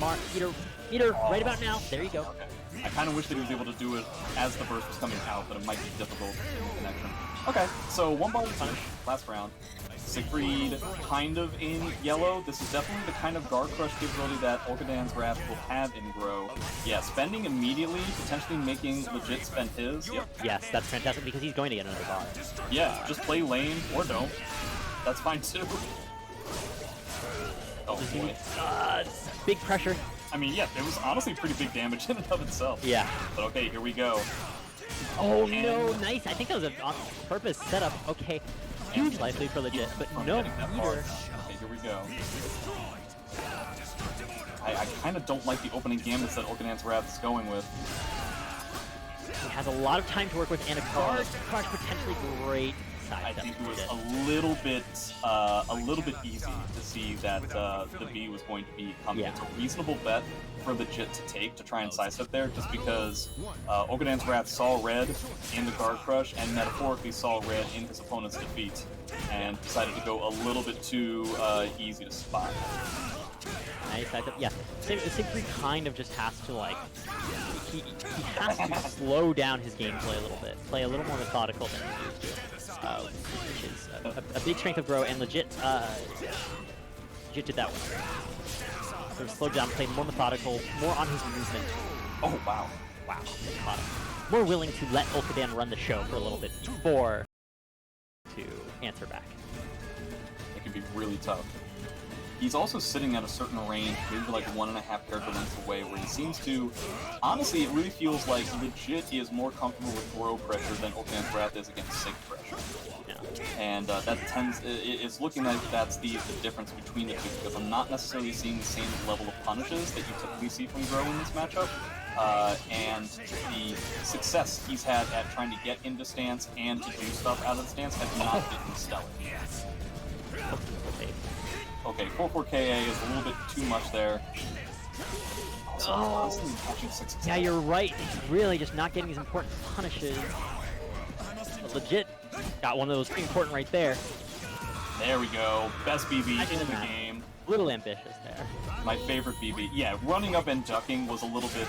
meter right about now. There you go. Okay. I kind of wish that he was able to do it as the burst was coming out, but it might be difficult in the connection. Okay, so 1 bar to punish, last round. Siegfried kind of in yellow. This is definitely the kind of guard crush capability that Ulkadan's Wrath will have in Gro. Yeah, spending immediately, potentially making legit spend his. Yep. Yes, that's fantastic because he's going to get another bar. Yeah, just play lane or don't. That's fine too. Oh boy. Big pressure. I mean, yeah, it was honestly pretty big damage in and of itself. Yeah. But okay, here we go. Oh no, nice. I think that was a on-purpose setup. Okay. Huge life lead for legit, but no meter. Okay, here we go. I kind of don't like the opening gambits that Ulkadan's Wrath is going with. He has a lot of time to work with, and a guard crush potentially great. I think it was a little bit easy to see that the B was going to be coming. Yeah. It's a reasonable bet for legit to take to try and sidestep there, just because Ulkadan's Wrath saw red in the guard crush and metaphorically saw red in his opponent's defeat, and decided to go a little bit too easy to spot. Nice. Yeah. Siegfried kind of just has to like he has to slow down his gameplay a little bit, play a little more methodical than he used to. Which is a big strength of Gro, and legit did that one. Sort of slowed down, played more methodical, more on his movement. Oh wow. Wow. more willing to let Ulkadan run the show for a little bit before to answer back. It can be really tough. He's also sitting at a certain range, maybe like 1.5 character lengths away, where he seems to... Honestly, it really feels like legit he is more comfortable with throw pressure than Ulkadan's Wrath is against sync pressure. Yeah. And that tends... It's looking like that's the difference between the two, because I'm not necessarily seeing the same level of punishes that you typically see from Grow in this matchup. And the success he's had at trying to get into stance and to do stuff out of the stance has not been stellar. Okay, 4-4 KA is a little bit too much there. Also, Yeah, you're right. He's really just not getting these important punishes. But legit got one of those important right there. There we go. Best BB in the game. Little ambitious there. My favorite BB. Yeah, running up and ducking was a little bit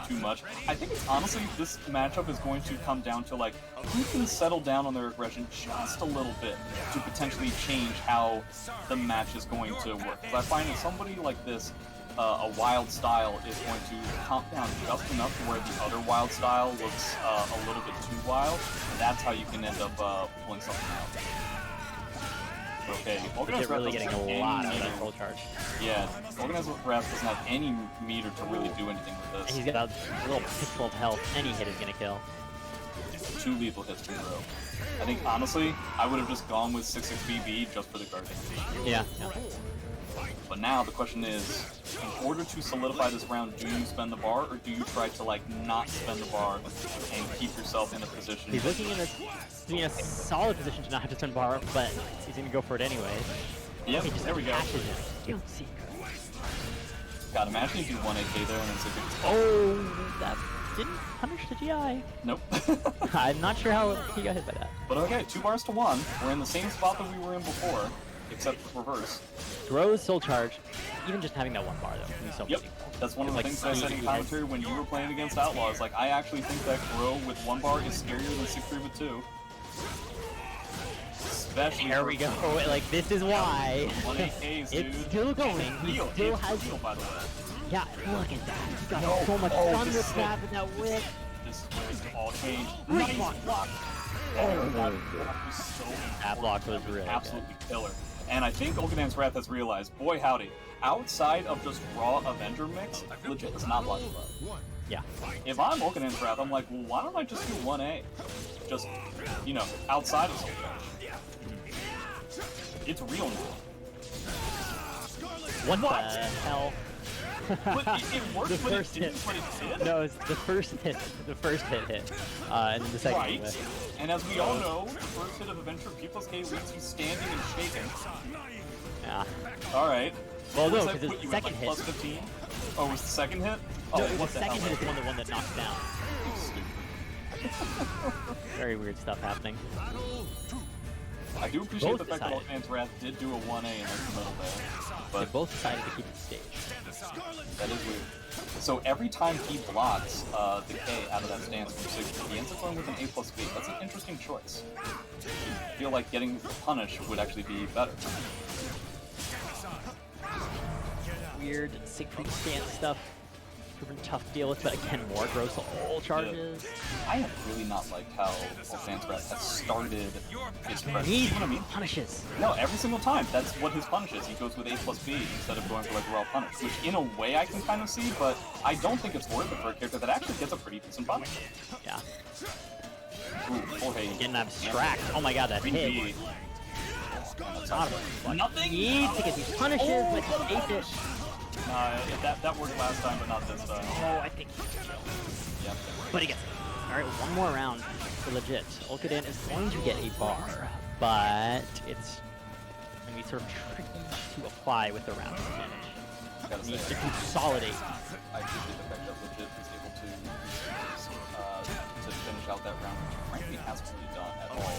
too much. I think it's honestly, this matchup is going to come down to like who can settle down on their aggression just a little bit to potentially change how the match is going to work. Because I find that somebody like this, a wild style, is going to calm down just enough to where the other wild style looks a little bit too wild. And that's how you can end up pulling something out. Okay, Ulkadan's really getting a lot out of that full charge. Yeah, Ulkadan's Wrath doesn't have any meter to really do anything with this. And he's got a little pixel of health. Any hit is gonna kill. 2 lethal hits from Grow. I think, honestly, I would have just gone with 6-6 BB just for the guard. Yeah. But now the question is, in order to solidify this round, do you spend the bar, or do you try to, like, not spend the bar and keep yourself in a position? He's looking in a solid position to not have to spend bar, but he's gonna go for it anyway. Yep, there we go. You don't see. God, imagine if you 1AK there and it's a good... Oh, that didn't punish the GI. Nope. I'm not sure how he got hit by that. But okay, 2 bars to 1. We're in the same spot that we were in before, except reverse. Grows soul charge, even just having that 1 bar though, is so Yep, meaningful. that's one of the things that I said in commentary when you were playing against Outlaws. Like, I actually think that Grow with 1 bar is scarier than 6-3 with 2. Especially there we go. Like, this is why. 1 AKs, dude. It's still going. He still has. Real, by the way. Yeah, look at that. He's got so much thunderclap in that whip. This just all changed. Nice block. Oh, that was so that block was really absolutely killer. And I think Ulkadan's Wrath has realized, boy howdy, outside of just raw Avenger mix, legit is not blocking love. Yeah. If I'm Ulkadan's Wrath, I'm like, well, why don't I just do 1A? Just, you know, outside of Soul Charge. It's real now. What the hell? But it worked, the but first it didn't, hit. but it did. No, it's the first hit. The first hit. And then the second Right. hit. And as we all know, the first hit of Adventure P plus K leaves you standing and shaking. Yeah. Alright. Well, no, What does that because put the you at, second like, hit. plus 15? Oh, it was the second hit? No, Oh, the what the second hell? hit is the one that knocks down. Very weird stuff happening. I do appreciate Both the fact that decided. Ulkadan's Wrath did do a 1A in the middle there. They But both decided to keep it staged. that is weird. So every time he blocks the K out of that stance from 60, he ends up going with an A plus B. That's an interesting choice. I feel like getting punish would actually be better. Weird Siegfried stance stuff. Proven tough to deal with, but again, more gross soul charges. I have really not liked how Ulkadan's Wrath has started his pressure. He You know what I mean? punishes. No, every single time. That's what his punish is. He goes with A plus B instead of going for like raw punish, which in a way I can kind of see, but I don't think it's worth it for a character that actually gets a pretty decent punish. Yeah. Ooh, Jorge. Getting abstract. Oh my god, that Green hit. B. Nothing. He needs to get these punishes, but he ate it. That worked last time, but not this time. Oh, I think he can kill. Yep. But he gets it. Alright, one more round for legit. Ulkadan is going to get a bar, but it's going to be sort of tricky to apply with the round advantage. Gotta Needs say, to consolidate. I appreciate the fact that Legit was able to finish out that round, which frankly hasn't really done at all.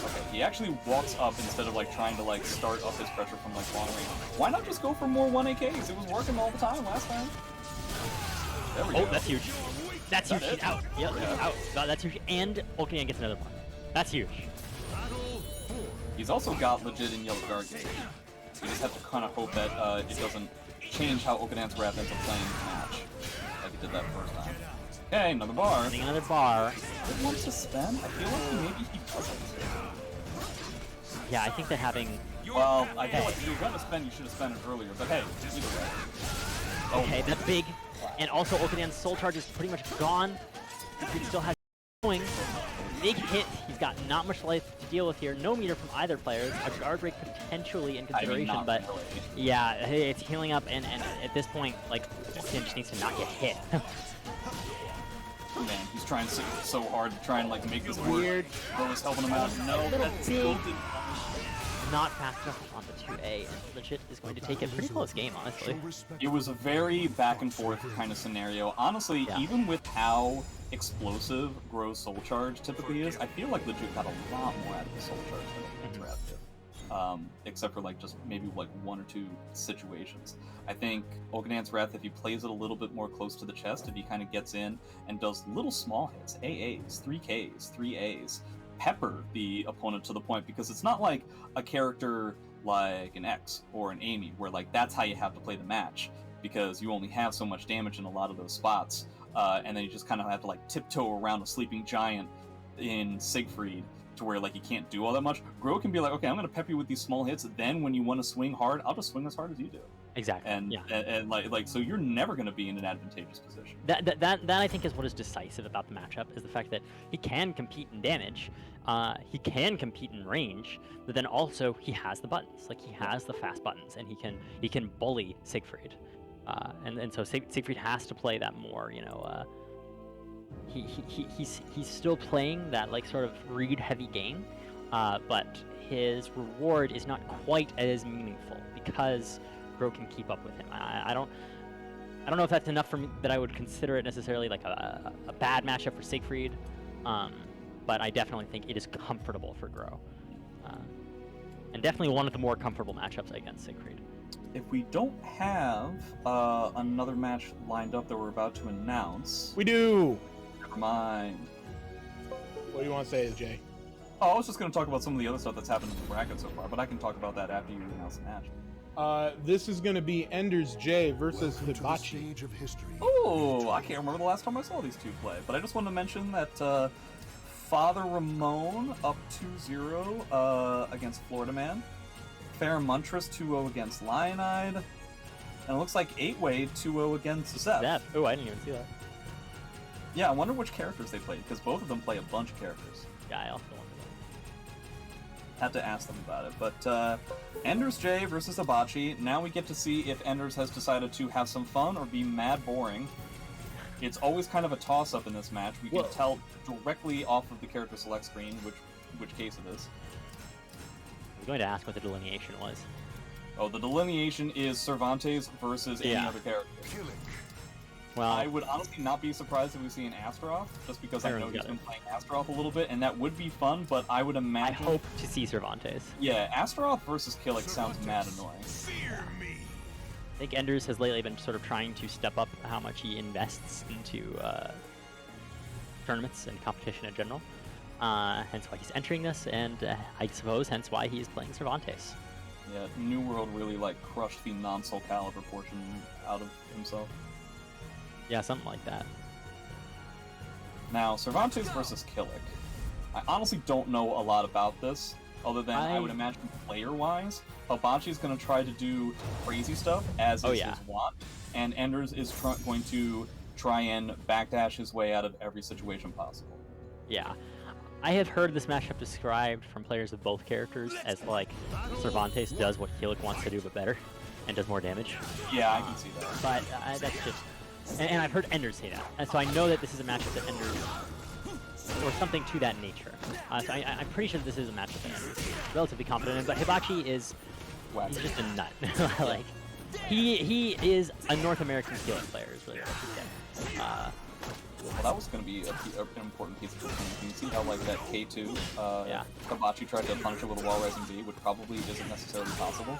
Okay, he actually walks up instead of like trying to like start up his pressure from like long range. Why not just go for more 1AKs? It was working all the time last time. There we go. Oh, that's huge. That's huge. That He's it? out. Yep, Yeah. he's out. No, that's huge. And Ulkadan gets another one. That's huge. He's also got Legit in Yellow Guard Gate. You just have to kind of hope that it doesn't change how Ulkadan's Wrath ends up playing the match. Like, it did that first time. Okay, another bar. Getting another bar. He wants to spend? I feel like maybe he doesn't. Yeah, I think that having... Well, I feel like if you're gonna spend, you should have spent it earlier, but hey, either way. Okay, that's big. And also Ulkadan's soul charge is pretty much gone. He still has going. Big hit. He's got not much life to deal with here. No meter from either player. A guard break potentially in consideration, but really. yeah, it's healing up, and at this point, like, Ulkadan just needs to not get hit. Man, he's trying so hard to try and like make this Weird. work. Bro was helping him out. No, that's big. Not fast enough on the 2A, and Legit is going to take a pretty close game, honestly. It was a very back and forth kind of scenario. Honestly, Yeah. even with how explosive Gro's Soul Charge typically is, I feel like Legit got a lot more out of the Soul Charge than it's Wrath did. Except for like just maybe like one or two situations. I think Ulkadan's Wrath, if he plays it a little bit more close to the chest, if he kind of gets in and does little small hits, AAs, 3Ks, 3As, pepper the opponent to the point, because it's not like a character like an X or an Amy where like that's how you have to play the match, because you only have so much damage in a lot of those spots, and then you just kind of have to like tiptoe around a sleeping giant in Siegfried to where like you can't do all that much. Gro can be like, okay, I'm gonna pep you with these small hits, then when you want to swing hard, I'll just swing as hard as you do. Exactly. And like so you're never going to be in an advantageous position. That I think is what is decisive about the matchup, is the fact that he can compete in damage, he can compete in range, but then also he has the buttons. Like, he has the fast buttons, and he can bully Siegfried, and so Siegfried has to play that more. You know, he's still playing that like sort of read heavy game, but his reward is not quite as meaningful because Gro can keep up with him. I don't know if that's enough for me that I would consider it necessarily like a bad matchup for Siegfried, but I definitely think it is comfortable for Gro, and definitely one of the more comfortable matchups against Siegfried. If we don't have another match lined up that we're about to announce, We do. never mind. What do you want to say, Jay? Oh, I was just going to talk about some of the other stuff that's happened in the bracket so far, but I can talk about that after you announce the match. This is going to be Ender's J versus Welcome to the Hibachi. stage of history. Oh, I can't remember the last time I saw these two play, but I just wanted to mention that Father Ramon up 2-0 against Florida Man, Fair Muntress 2-0 against Lionide, and it looks like 8-Way 2-0 against Zeph. Oh, I didn't even see that. Yeah, I wonder which characters they played, because both of them play a bunch of characters. Yeah, I also wonder Had to ask them about it, but Ender's J versus Hibachi. Now we get to see if Enders has decided to have some fun or be mad boring. It's always kind of a toss-up in this match. We can tell directly off of the character select screen which case it is. I was going to ask what the delineation was. Oh, the delineation is Cervantes versus any Yeah. other character. Killik. Well, I would honestly not be surprised if we see an Astaroth, just because I know Everyone's he's got been it. playing Astaroth a little bit, and that would be fun, but I would I imagine... hope to see Cervantes. Yeah, Astaroth versus Killik sounds mad annoying. Fear me. I think Enders has lately been sort of trying to step up how much he invests into tournaments and competition in general. Hence why he's entering this, and I suppose hence why he is playing Cervantes. Yeah, New World really, like, crushed the non-Soulcalibur portion out of himself. Yeah, something like that. Now, Cervantes versus Killik. I honestly don't know a lot about this, other than I would imagine player-wise, Hibachi's going to try to do crazy stuff, as is his want, and Enders is going to try and backdash his way out of every situation possible. Yeah. I have heard this matchup described from players of both characters as like Cervantes does what Killik wants to do but better, and does more damage. Yeah, I can see that. But that's just... And I've heard Enders say that. And so I know that this is a matchup that Enders... or something to that nature. So I'm pretty sure this is a matchup that Enders is relatively confident in, but Hibachi is... He's just a nut. Like, he is a North American Killik player, is really what I should say. Well, that was going to be an important piece of this game. Can you see how, like, that K2, Yeah. Hibachi tried to punish it with a wall rising B, which probably isn't necessarily possible?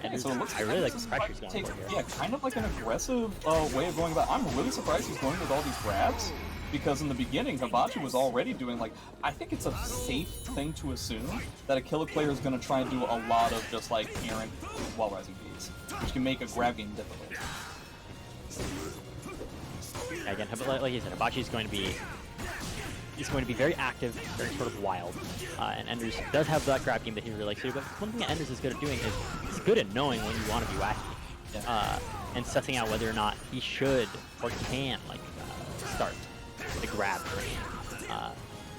Enders, So it looks I really like the Enders pressure he's might going take- for here. Yeah, kind of like an aggressive way of going about it. I'm really surprised he's going with all these grabs, because in the beginning, Hibachi was already doing, like, I think it's a safe thing to assume that a Killik player is going to try and do a lot of just, like, errant wall rising Bs, which can make a grab game difficult. Yeah, again, like you said, Hibachi is going to be very active, very sort of wild, and Enders does have that grab game that he really likes to do. But one thing that Enders is good at doing is he's good at knowing when you want to be wacky, and sussing out whether or not he should or can like start the grab train.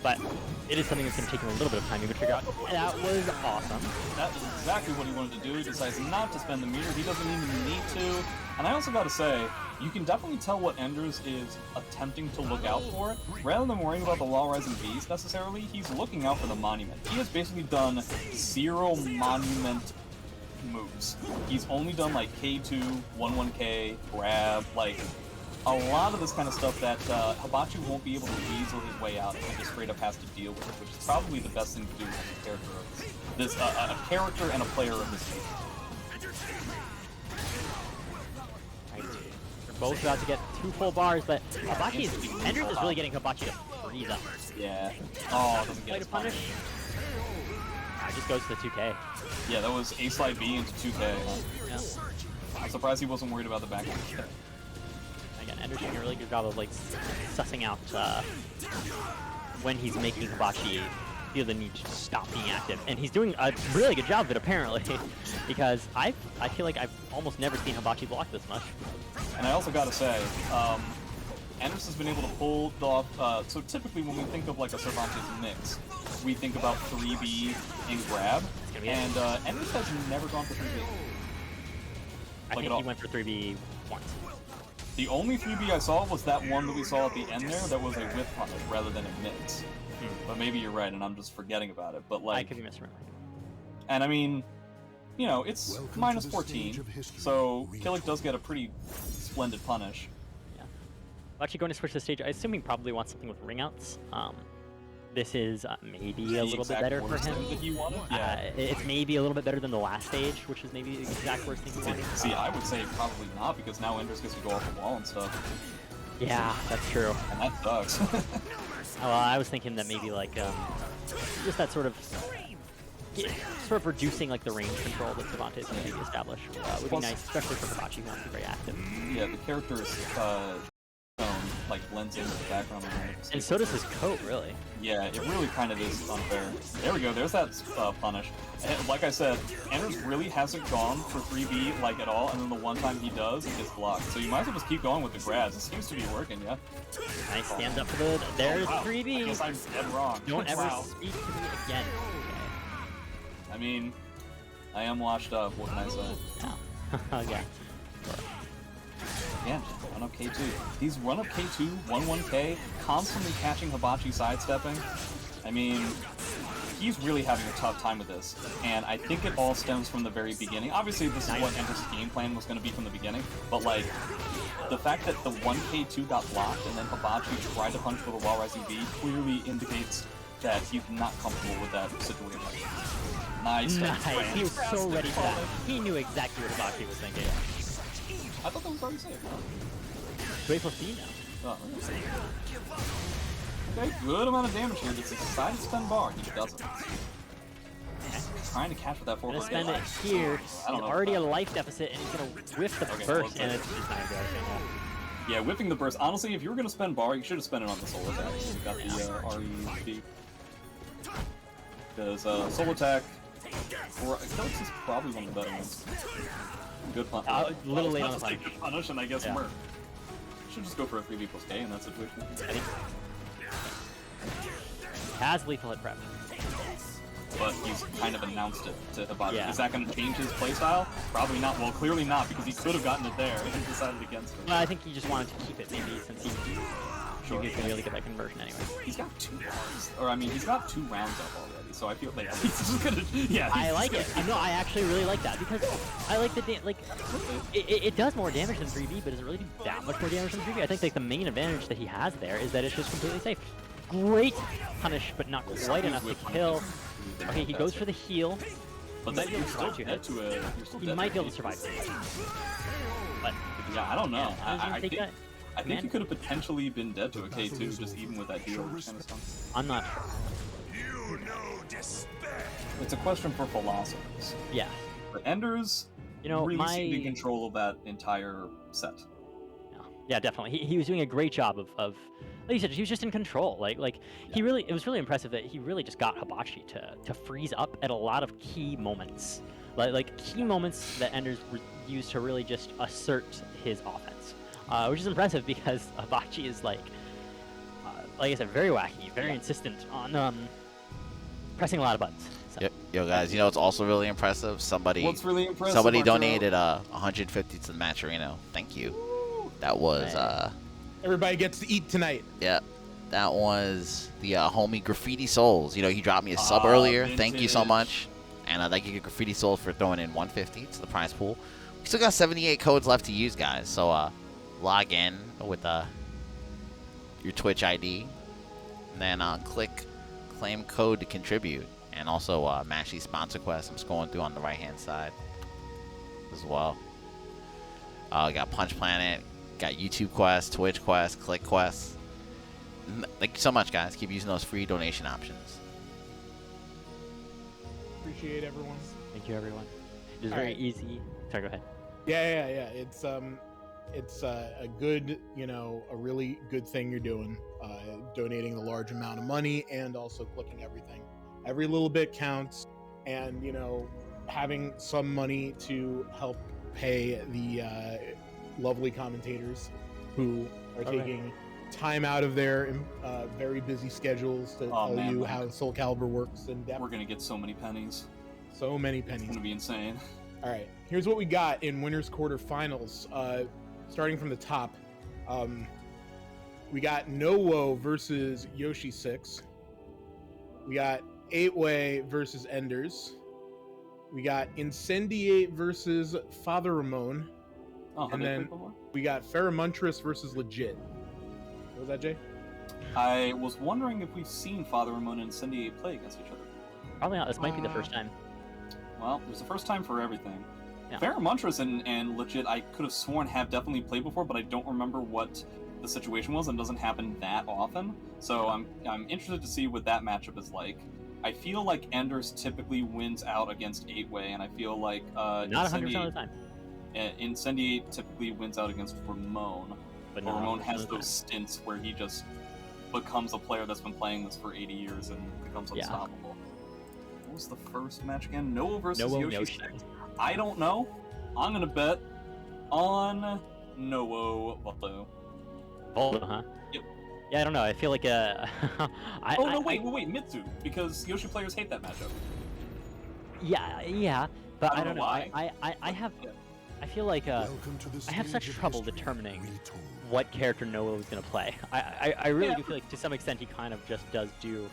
But it is something that's going to take him a little bit of time to figure out. That was awesome. That is exactly what he wanted to do. He decides not to spend the meter. He doesn't even need to. And I also got to say, you can definitely tell what Enders is attempting to look out for. Rather than worrying about the Wall Rising Beast necessarily, he's looking out for the Monument. He has basically done 0 Monument moves. He's only done like K2, 1-1K, grab, like a lot of this kind of stuff that Hibachi won't be able to weasel his way out and just straight up has to deal with, which is probably the best thing to do with a character of this, a character and a player of this game. They're both about to get 2 full bars, but Enders is really getting Hibachi to freeze up. Yeah. Oh, doesn't get Play his to punish. It just goes to the 2K. Yeah, that was A slide B into 2K. Yeah. I'm surprised he wasn't worried about the back end. Again, Enders doing a really good job of like sussing out when he's making Hibachi feel the need to stop being active, and he's doing a really good job of it apparently, because I feel like I've almost never seen Hibachi block this much. And I also gotta say, Enders has been able to pull off. So typically, when we think of like a Cervantes mix, we think about 3B and grab, and Enders has never gone for 3B. I think he went for 3B once. The only 3B I saw was that one that we saw at the end there that was a whip punish rather than a mix. But maybe you're right and I'm just forgetting about it. But like, I could be misremembering. And I mean, you know, it's minus 14, so Killik does get a pretty splendid punish. Yeah. Well, actually going to switch the stage, I assume he probably wants something with ring outs. This is maybe a little bit better for him. That you wanted? Yeah. It's maybe a little bit better than the last stage, which is maybe the exact worst thing he wanted. See, I would say probably not, because now Enders gets to go off the wall and stuff. Yeah, that's true. And that sucks. Well, I was thinking that maybe like just that sort of reducing like the range control that Cervantes can maybe establish would be nice, especially for Hibachi who wants to be very active. Yeah, the character is like blends into the background. And so does his coat, really. Yeah, it really kind of is unfair. There we go. There's that punish. And like I said, Enders really hasn't gone for 3B like at all, and then the one time he does, it gets blocked. So you might as well just keep going with the grabs. It seems to be working, yeah. Nice stands up for the. There's 3B. I guess I'm dead wrong. Don't ever speak to me again. I mean, I am washed up. What can I say? Yeah. Yeah. Again, run up K2. These run up K2, 1-1K, constantly catching Hibachi sidestepping. I mean, he's really having a tough time with this, and I think it all stems from the very beginning. Obviously, this is what Enders' game plan was going to be from the beginning, but like, the fact that the 1K2 got blocked and then Hibachi tried to punch for the Wall Rising B clearly indicates that he's not comfortable with that situation. Nice. He was so ready for that. He knew exactly what Hibachi was thinking. I thought that was already safe. 2A+B now. Oh, okay, good amount of damage here. Does he decide to spend bar? He doesn't. Trying to catch with that 4-4. Gonna spend it here. He's already a life deficit, and he's gonna whiff the burst, and it's just not gonna go. Yeah, whipping the burst. Honestly, if you were gonna spend bar, you should have spent it on the soul attack. So you got the REB. Because soul attack, Killik is probably one of the better ones. Good punish. A little late on the punish. Good punish, and I guess Murph. Should just go for a 3B+K in that situation. I think. Has lethal hit prep. But he's kind of announced it to Hibachi. Yeah. Is that going to change his playstyle? Probably not. Well, clearly not, because he could have gotten it there and decided against it. Well, I think he just wanted to keep it, maybe, since he's going to really get that conversion anyway. He's got 2 rounds. Or, I mean, he's got 2 rounds up already, so I feel like he's just going to... Yeah, I like it. No, I actually really like that, because I like the... It does more damage than 3B, but does it really do that much more damage than 3B? I think like the main advantage that he has there is that it's just completely safe. Great punish, but not quite enough to kill. Okay, he goes for the heal. But that you're still dead to a... He might be able to survive. But yeah, I don't know. I think he could have potentially been dead to a K2, just even with that heal kind of stuff. I'm not sure. You know despair. It's a question for philosophers. Yeah. But Enders really seemed in control of that entire set. Yeah. Yeah, definitely. He was doing a great job of like you said, he was just in control. He really, it was really impressive that he really just got Hibachi to freeze up at a lot of key moments. Like key moments that Enders used to really just assert his offense. Which is impressive because Hibachi is like I said, very wacky, very insistent on pressing a lot of buttons. So. Yo, guys, you know it's also really impressive? What's really impressive? Somebody Arturo? donated 150 to the Matcherino. Thank you. That was Everybody gets to eat tonight. yeah. That was the homie Graffiti Souls. You know, he dropped me a sub earlier. Thank you so much. And thank you, Graffiti Souls, for throwing in 150 to the prize pool. We still got 78 codes left to use, guys. So log in with your Twitch ID. And then click claim code to contribute. And also match these sponsor quests I'm scrolling through on the right-hand side as well. Got Punch Planet, got YouTube quests, Twitch quests, Click quests. Thank you so much, guys. Keep using those free donation options. Appreciate everyone. Thank you, everyone. It is very easy. Sorry, go ahead. Yeah. It's a good, a really good thing you're doing. Donating a large amount of money and also clicking everything. Every little bit counts, and having some money to help pay the lovely commentators who are taking time out of their very busy schedules to tell you how Soulcalibur works in depth. We're gonna get so many pennies. So many pennies. It's gonna be insane. All right, here's what we got in winners quarterfinals. Starting from the top, we got Nowo versus Yoshi 6. We got 8-Way versus Enders. We got Incendiate versus Father Ramon. And then we got Ferromuntris versus Legit. What was that, Jay? I was wondering if we've seen Father Ramon and Incendiate play against each other. Probably not. This might be the first time. Well, there's a first time for everything. Yeah. Ferromuntris and Legit, I could have sworn have definitely played before, but I don't remember what the situation was, and it doesn't happen that often. So I'm interested to see what that matchup is like. I feel like Enders typically wins out against 8-Way, and I feel like not 100% of the time. Incendiate typically wins out against Ramon. But Ramon has those stints where he just becomes a player that's been playing this for 80 years and becomes unstoppable. What was the first match again? Noah versus Yoshi. I don't know. I'm gonna bet on Noah Voldo. Voldo, huh? Yep. Yeah, I don't know. I feel like wait, Mitsu, because Yoshi players hate that matchup. Yeah, but I don't know. Why. I feel like I have such trouble determining what character Noah is gonna play. I really do feel like to some extent he kind of just does do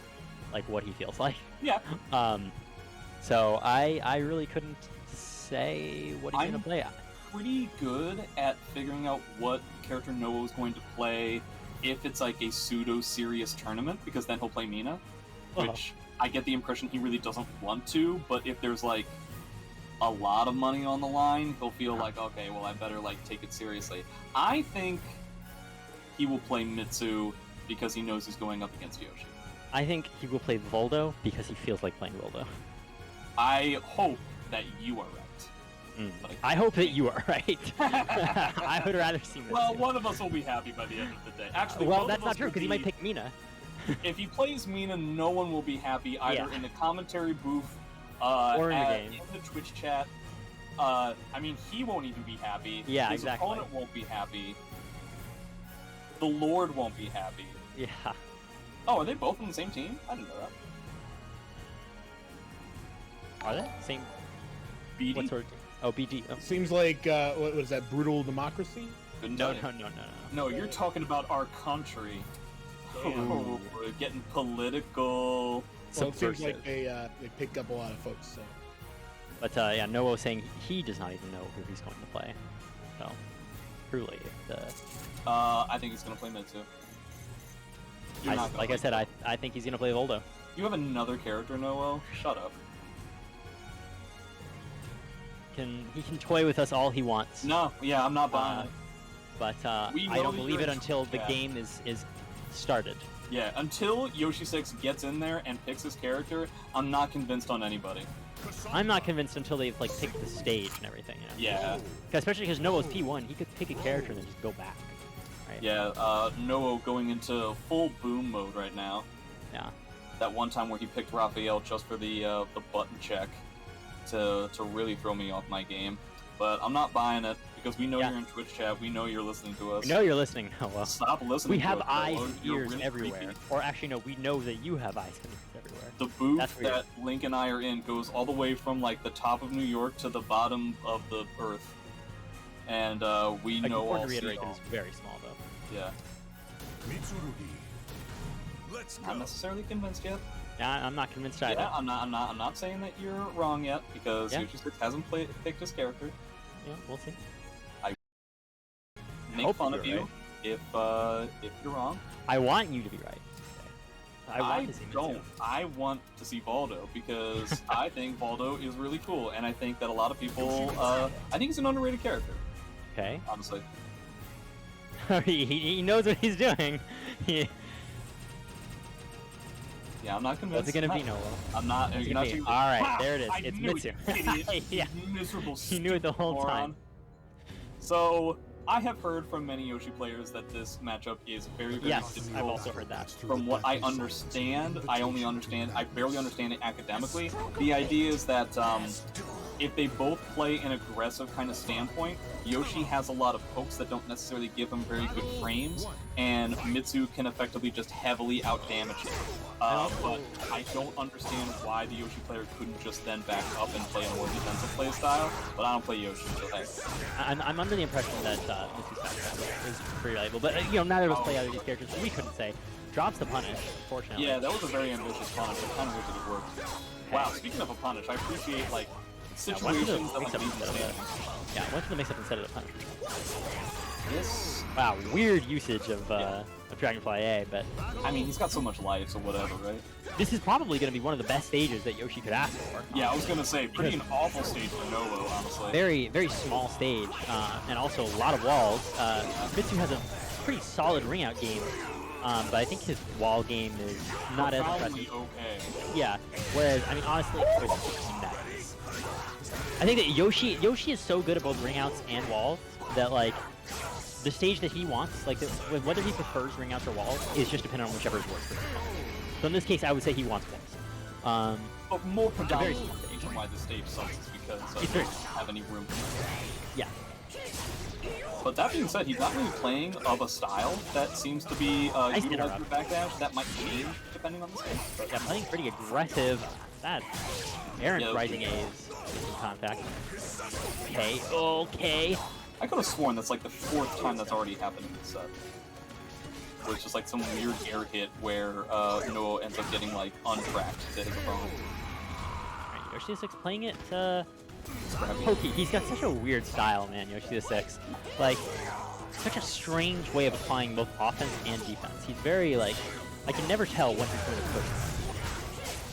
like what he feels like. Yeah. So I really couldn't say what he's gonna play. Pretty good at figuring out what character Noah is going to play if it's like a pseudo-serious tournament, because then he'll play Mina, which I get the impression he really doesn't want to, but if there's like a lot of money on the line, he'll feel like, okay, well I better like take it seriously. I think he will play Mitsu because he knows he's going up against Yoshi. I think he will play Voldo because he feels like playing Voldo. I hope that you are right. I hope that you are right. I would rather see Mitsu. Well, one of us will be happy by the end of the day. Actually, well, that's not true because he might pick Mina. If he plays Mina, no one will be happy either in the commentary booth or in the game, in the Twitch chat. I mean, he won't even be happy. Yeah, His exactly. opponent won't be happy. The Lord won't be happy. Yeah. Oh, are they both on the same team? I didn't know that. Are they? Same. BD? What sort of team? Oh, BD. Oh. Seems like, what was that, Brutal Democracy? No, you're talking about our country. Oh, we're getting political. Well, it seems like they picked up a lot of folks, so. But yeah, Noah was saying he does not even know who he's going to play. So, truly, I think he's going to play Mitsu. Like I said, I think he's going to play Voldo. You have another character, Noah? Shut up. He can toy with us all he wants. No, yeah, I'm not buying it. But I don't believe it until the game is started. Yeah, until Yoshi 6 gets in there and picks his character, I'm not convinced on anybody. I'm not convinced until they've like picked the stage and everything. You know? Yeah. Especially because Noah's P1, he could pick a character and then just go back. right? Yeah, Noah going into full boom mode right now. Yeah. That one time where he picked Raphael just for the button check to really throw me off my game. But I'm not buying it because we know you're in Twitch chat. We know you're listening to us. We know you're listening, Noah. Stop listening. We to have us, eyes Noah. and You're ears really everywhere. creepy. Or actually, no, we know that you have eyes and ears everywhere. The booth That's weird. that Link and I are in goes all the way from like the top of New York to the bottom of the Earth, and we know all. To reiterate, see that all. is very small, though. Yeah. Mitsurugi. Let's go. Not necessarily convinced yet. Yeah, I'm not convinced either. Yeah, I'm not saying that you're wrong yet because Yoshi6 hasn't picked his character. Yeah, we'll see. Make hope fun you're of you right. if you're wrong. I want you to be right. I want to see don't. Mitsu. I want to see Baldo because I think Baldo is really cool, and I think that a lot of people. I think he's an underrated character. Okay. Honestly. he knows what he's doing. Yeah, I'm not convinced. What's it gonna be, Noah? I'm not. What's it You're gonna not be? too. All right, Wow, there it is. I It's knew Mitsu. it, idiot. Yeah. You miserable. He knew it the whole moron. time. So I have heard from many Yoshi players that this matchup is very, very Yes, difficult. I've also heard that. From what I understand, I barely understand it academically. The idea is that if they both play an aggressive kind of standpoint, Yoshi has a lot of pokes that don't necessarily give him very good frames, and Mitsu can effectively just heavily outdamage it. But I don't understand why the Yoshi player couldn't just then back up and play a more defensive play style, but I don't play Yoshi, so hey. I'm under the impression that Mitsu's background is pretty reliable, but neither of us play either of these characters, so we couldn't say. Drops the punish, fortunately. Yeah, that was a very ambitious punish. I kind of wish it had worked. Wow, speaking of a punish, I appreciate, like, situations that like these Yeah, went to the mix-up instead of the punish. Yes. Wow, weird usage of Dragonfly A, but I mean, he's got so much life, so whatever, right? this is probably going to be one of the best stages that Yoshi could ask for. Yeah, I was gonna say, pretty an awful stage for Novo, honestly. Very, very small stage, and also a lot of walls. Mitsu has a pretty solid ring-out game, but I think his wall game is not as impressive. Okay. Yeah, whereas, I mean, honestly, it's nice. I think that Yoshi is so good at both ring-outs and walls that, like, the stage that he wants, like, whether he prefers ring-outs or walls, is just dependent on whichever is worse for him. So in this case, I would say he wants walls. But more predominantly, small the reason why the stage sucks is because It's he very- doesn't have any room. Yeah. But that being said, he's not really playing of a style that seems to be utilizing the backdash. That might change depending on the stage. But Yeah, playing pretty aggressive. That Aaron's Yeah. rising A's in contact. Okay, okay. I could have sworn that's like the 4th time that's already happened in this set. Where it's just like some weird air hit where Noah ends up getting like untracked to his opponent. Alright, Yoshi 6 playing it pokey. He's got such a weird style, man, Yoshi 6. Like, such a strange way of applying both offense and defense. He's very, like, I can never tell when he's going to push.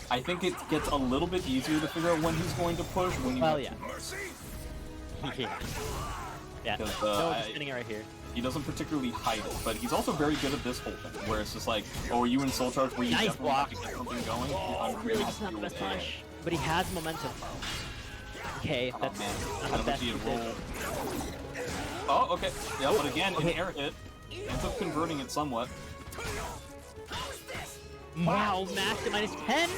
I think it gets a little bit easier to figure out when he's going to push when you Well, have yeah. to Yeah. Yeah, Because, no, just spinning it right here. He doesn't particularly hide it, but he's also very good at this whole thing, where it's just like, oh, are you in Soul Charge where you Nice definitely have to get something going? Oh, really, it's not the best punish, but he has momentum. Okay, Oh that's man, not how the did best he roll? decision. Oh, okay. Yeah, but again, an air hit ends up converting it somewhat. Wow, max to minus 10?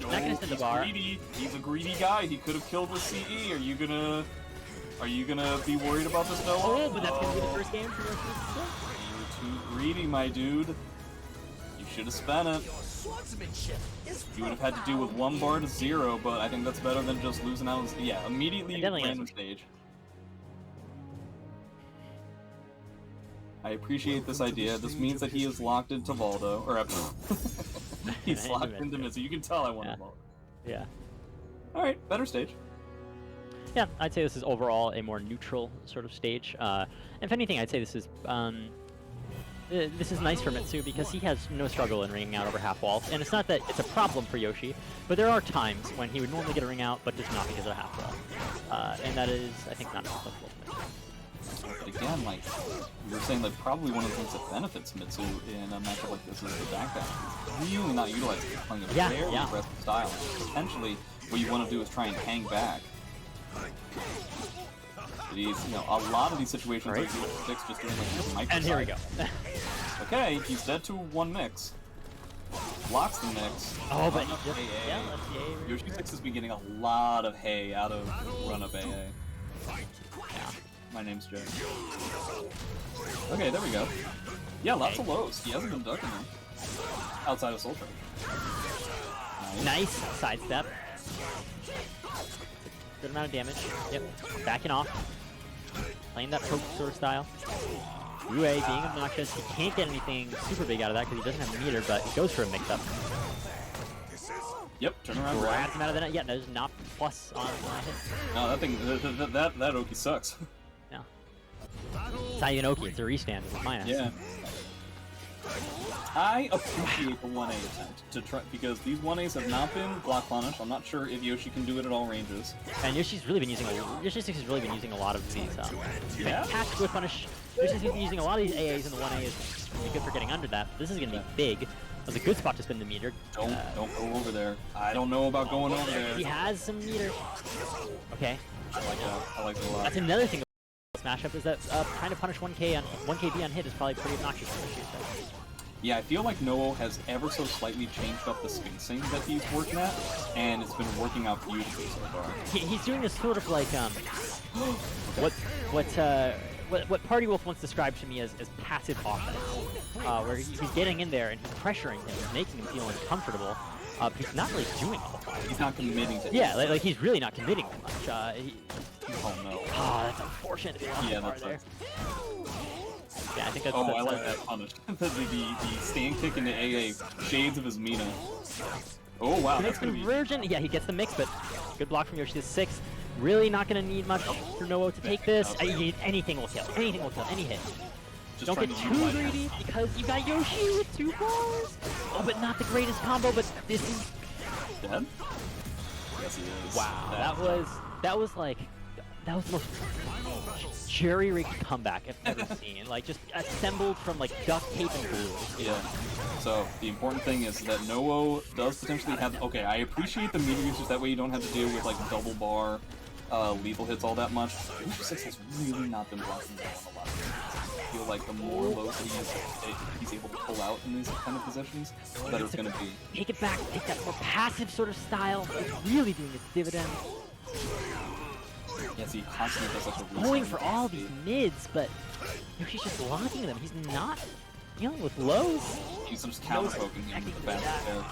Not gonna send the he's bar. greedy. He's a greedy guy. He could have killed with CE. Are you gonna be worried about this, Noah? Oh, but that's gonna be the first game for Yoshi 6. You were too greedy, my dude. You should have spent it. You would have had to do with 1 bar to 0, but I think that's better than just losing out. Yeah, immediately Definitely random stage. I appreciate this idea. This means that he is locked into Valdo, or he's locked into Mitsu. You can tell I wanted Valdo. Yeah. All right, better stage. Yeah, I'd say this is overall a more neutral sort of stage. If anything, I'd say this is nice for Mitsu because he has no struggle in ringing out over half walls. And it's not that it's a problem for Yoshi, but there are times when he would normally get a ring out, but does not because of a half wall. And that is, I think, not applicable to Mitsu. But again, like you were saying, like probably one of the things that benefits Mitsu in a matchup like this is the backdash. He's really not utilizing it, playing a very aggressive style. Potentially, what you want to do is try and hang back. These, a lot of these situations are six just doing like this micro. And here we go. Okay, he's dead to one mix. Blocks the mix. Oh, but Run-up just, AA. yeah, let's see. Yoshi 6 has been getting a lot of hay out of run-up AA. Yeah. My name's Jay. Okay, there we go. Yeah, lots of lows. He hasn't been ducking them. Outside of Soul Charge. Nice sidestep. Good amount of damage. Yep. Backing off. Playing that poke sort of style. Rue being obnoxious. He can't get anything super big out of that because he doesn't have a meter, but he goes for a mix-up. Yep, turn around. Grabs him out of the net. Yeah, there's not plus on hit. No, that thing, that Oki sucks. Yeah. It's not even Oki, it's a restand with minus. Yeah. I appreciate the 1A attempt to try because these 1As have not been block punished. I'm not sure if Yoshi can do it at all ranges. And Yoshi's really been using Yoshi 6 has really been using a lot of these Yeah? catch with punish. Yoshi's been using a lot of these AAs, and the 1A is really good for getting under that. This is gonna be big. It was a good spot to spin the meter. Don't go over there. I don't know about going over there. He has some meter. Okay. I like that. I like it a lot. That's another thing about this matchup is that trying to punish 1KB on hit is probably pretty obnoxious for Yoshi. So. Yeah, I feel like Noah has ever so slightly changed up the spacing that he's working at, and it's been working out beautifully so far. He's doing this sort of like what Party Wolf once described to me as passive offense, where he's getting in there and he's pressuring him, he's making him feel uncomfortable, but he's not really doing a whole lot. He's not committing to it. Yeah, like he's really not committing too much. Oh no. Oh, that's unfortunate. Yeah, that's there. Yeah, I think that's. Oh, that's I like that punish. the stand kick into AA, shades of his Mina. Oh wow, that's gonna be... conversion. Yeah, he gets the mix, but good block from Yoshi 6. Really not gonna need much for Noah to take this. Anything will kill. Anything will kill. Any hit. Just Don't get too greedy because you got Yoshi with 2 bars. Oh, but not the greatest combo. But this is dead. Yes, he is. wow. That was the most jerry-rigged comeback I've ever seen. Like just assembled from like duct tape and glue. Yeah. So the important thing is that Noah does potentially have. Okay, I appreciate the meter usage. That way you don't have to deal with like double bar, lethal hits all that much. Yoshi 6 has really not been blocking that one a lot. I feel like the more lows he's able to pull out in these kind of positions, the better it's gonna be. Take it back. Take that more passive sort of style. It's really doing its dividend. Yes, he constantly does such a Going for all these mids, but Yoshi's just locking them. He's not dealing with lows. He's just counter poking him with the back character.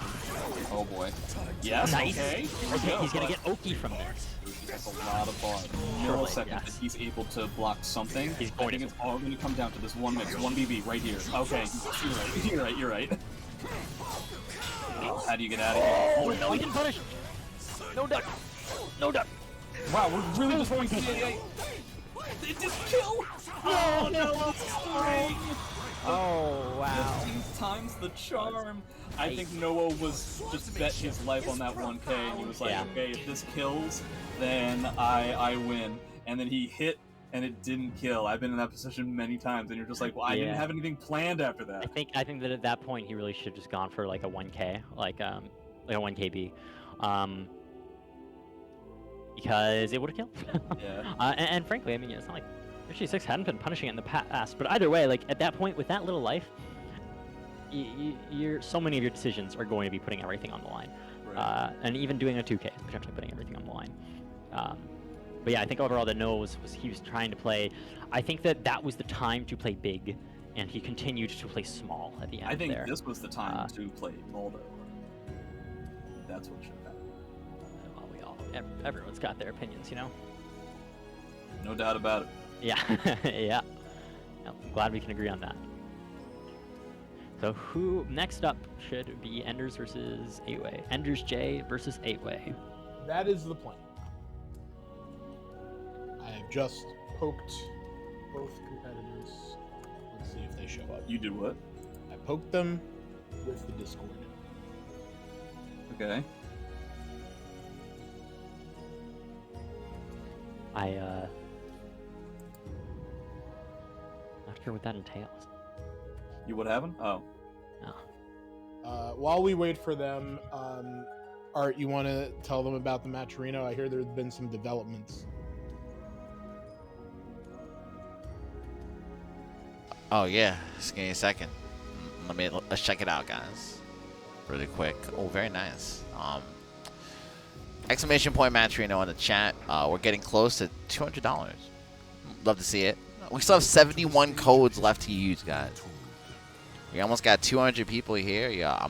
Oh boy. Yes, Nice. okay. Okay, he's gonna get Oki from this. He has a lot of bar. Millisecond that he's able to block something. He's I going think to. it's all going to come down to this one mix, one BB right here. Okay, you're right. How do you get out of here? Oh no, he didn't punish. No duck. No duck. Wow, we're really just going to it didn't kill! Oh no! Oh wow. 15 times the charm! I think Noah was just bet his life on that 1K and he was like, okay, if this kills, then I win. And then he hit and it didn't kill. I've been in that position many times and you're just like, well, I didn't have anything planned after that. I think that at that point he really should have just gone for like a 1K, like a 1KB. Because it would have killed. Yeah. And frankly, I mean, it's not like Yoshi 6 hadn't been punishing it in the past, but either way, like at that point with that little life, so many of your decisions are going to be putting everything on the line, Right. and even doing a 2K is potentially putting everything on the line. But yeah, I think overall that Noah was trying to play. I think that was the time to play big, and he continued to play small at the end. I think there. this was the time to play Moldo. That's what should happen. Everyone's got their opinions, you know? No doubt about it. Yeah, yeah. I'm glad we can agree on that. So who next up should be Enders versus 8-Way? Enders J versus 8-Way. That is the plan. I have just poked both competitors. Let's see if they show up. You do what? I poked them with the Discord. Okay. Not sure what that entails. You what happened? Oh. While we wait for them, Art, you want to tell them about the Matcherino? I hear there's been some developments. Oh yeah, just give me a second. Let's check it out, guys. Really quick. Oh, very nice. Exclamation point Matrino in the chat. We're getting close to $200. Love to see it. We still have 71 codes left to use, guys. We almost got 200 people here. Yeah,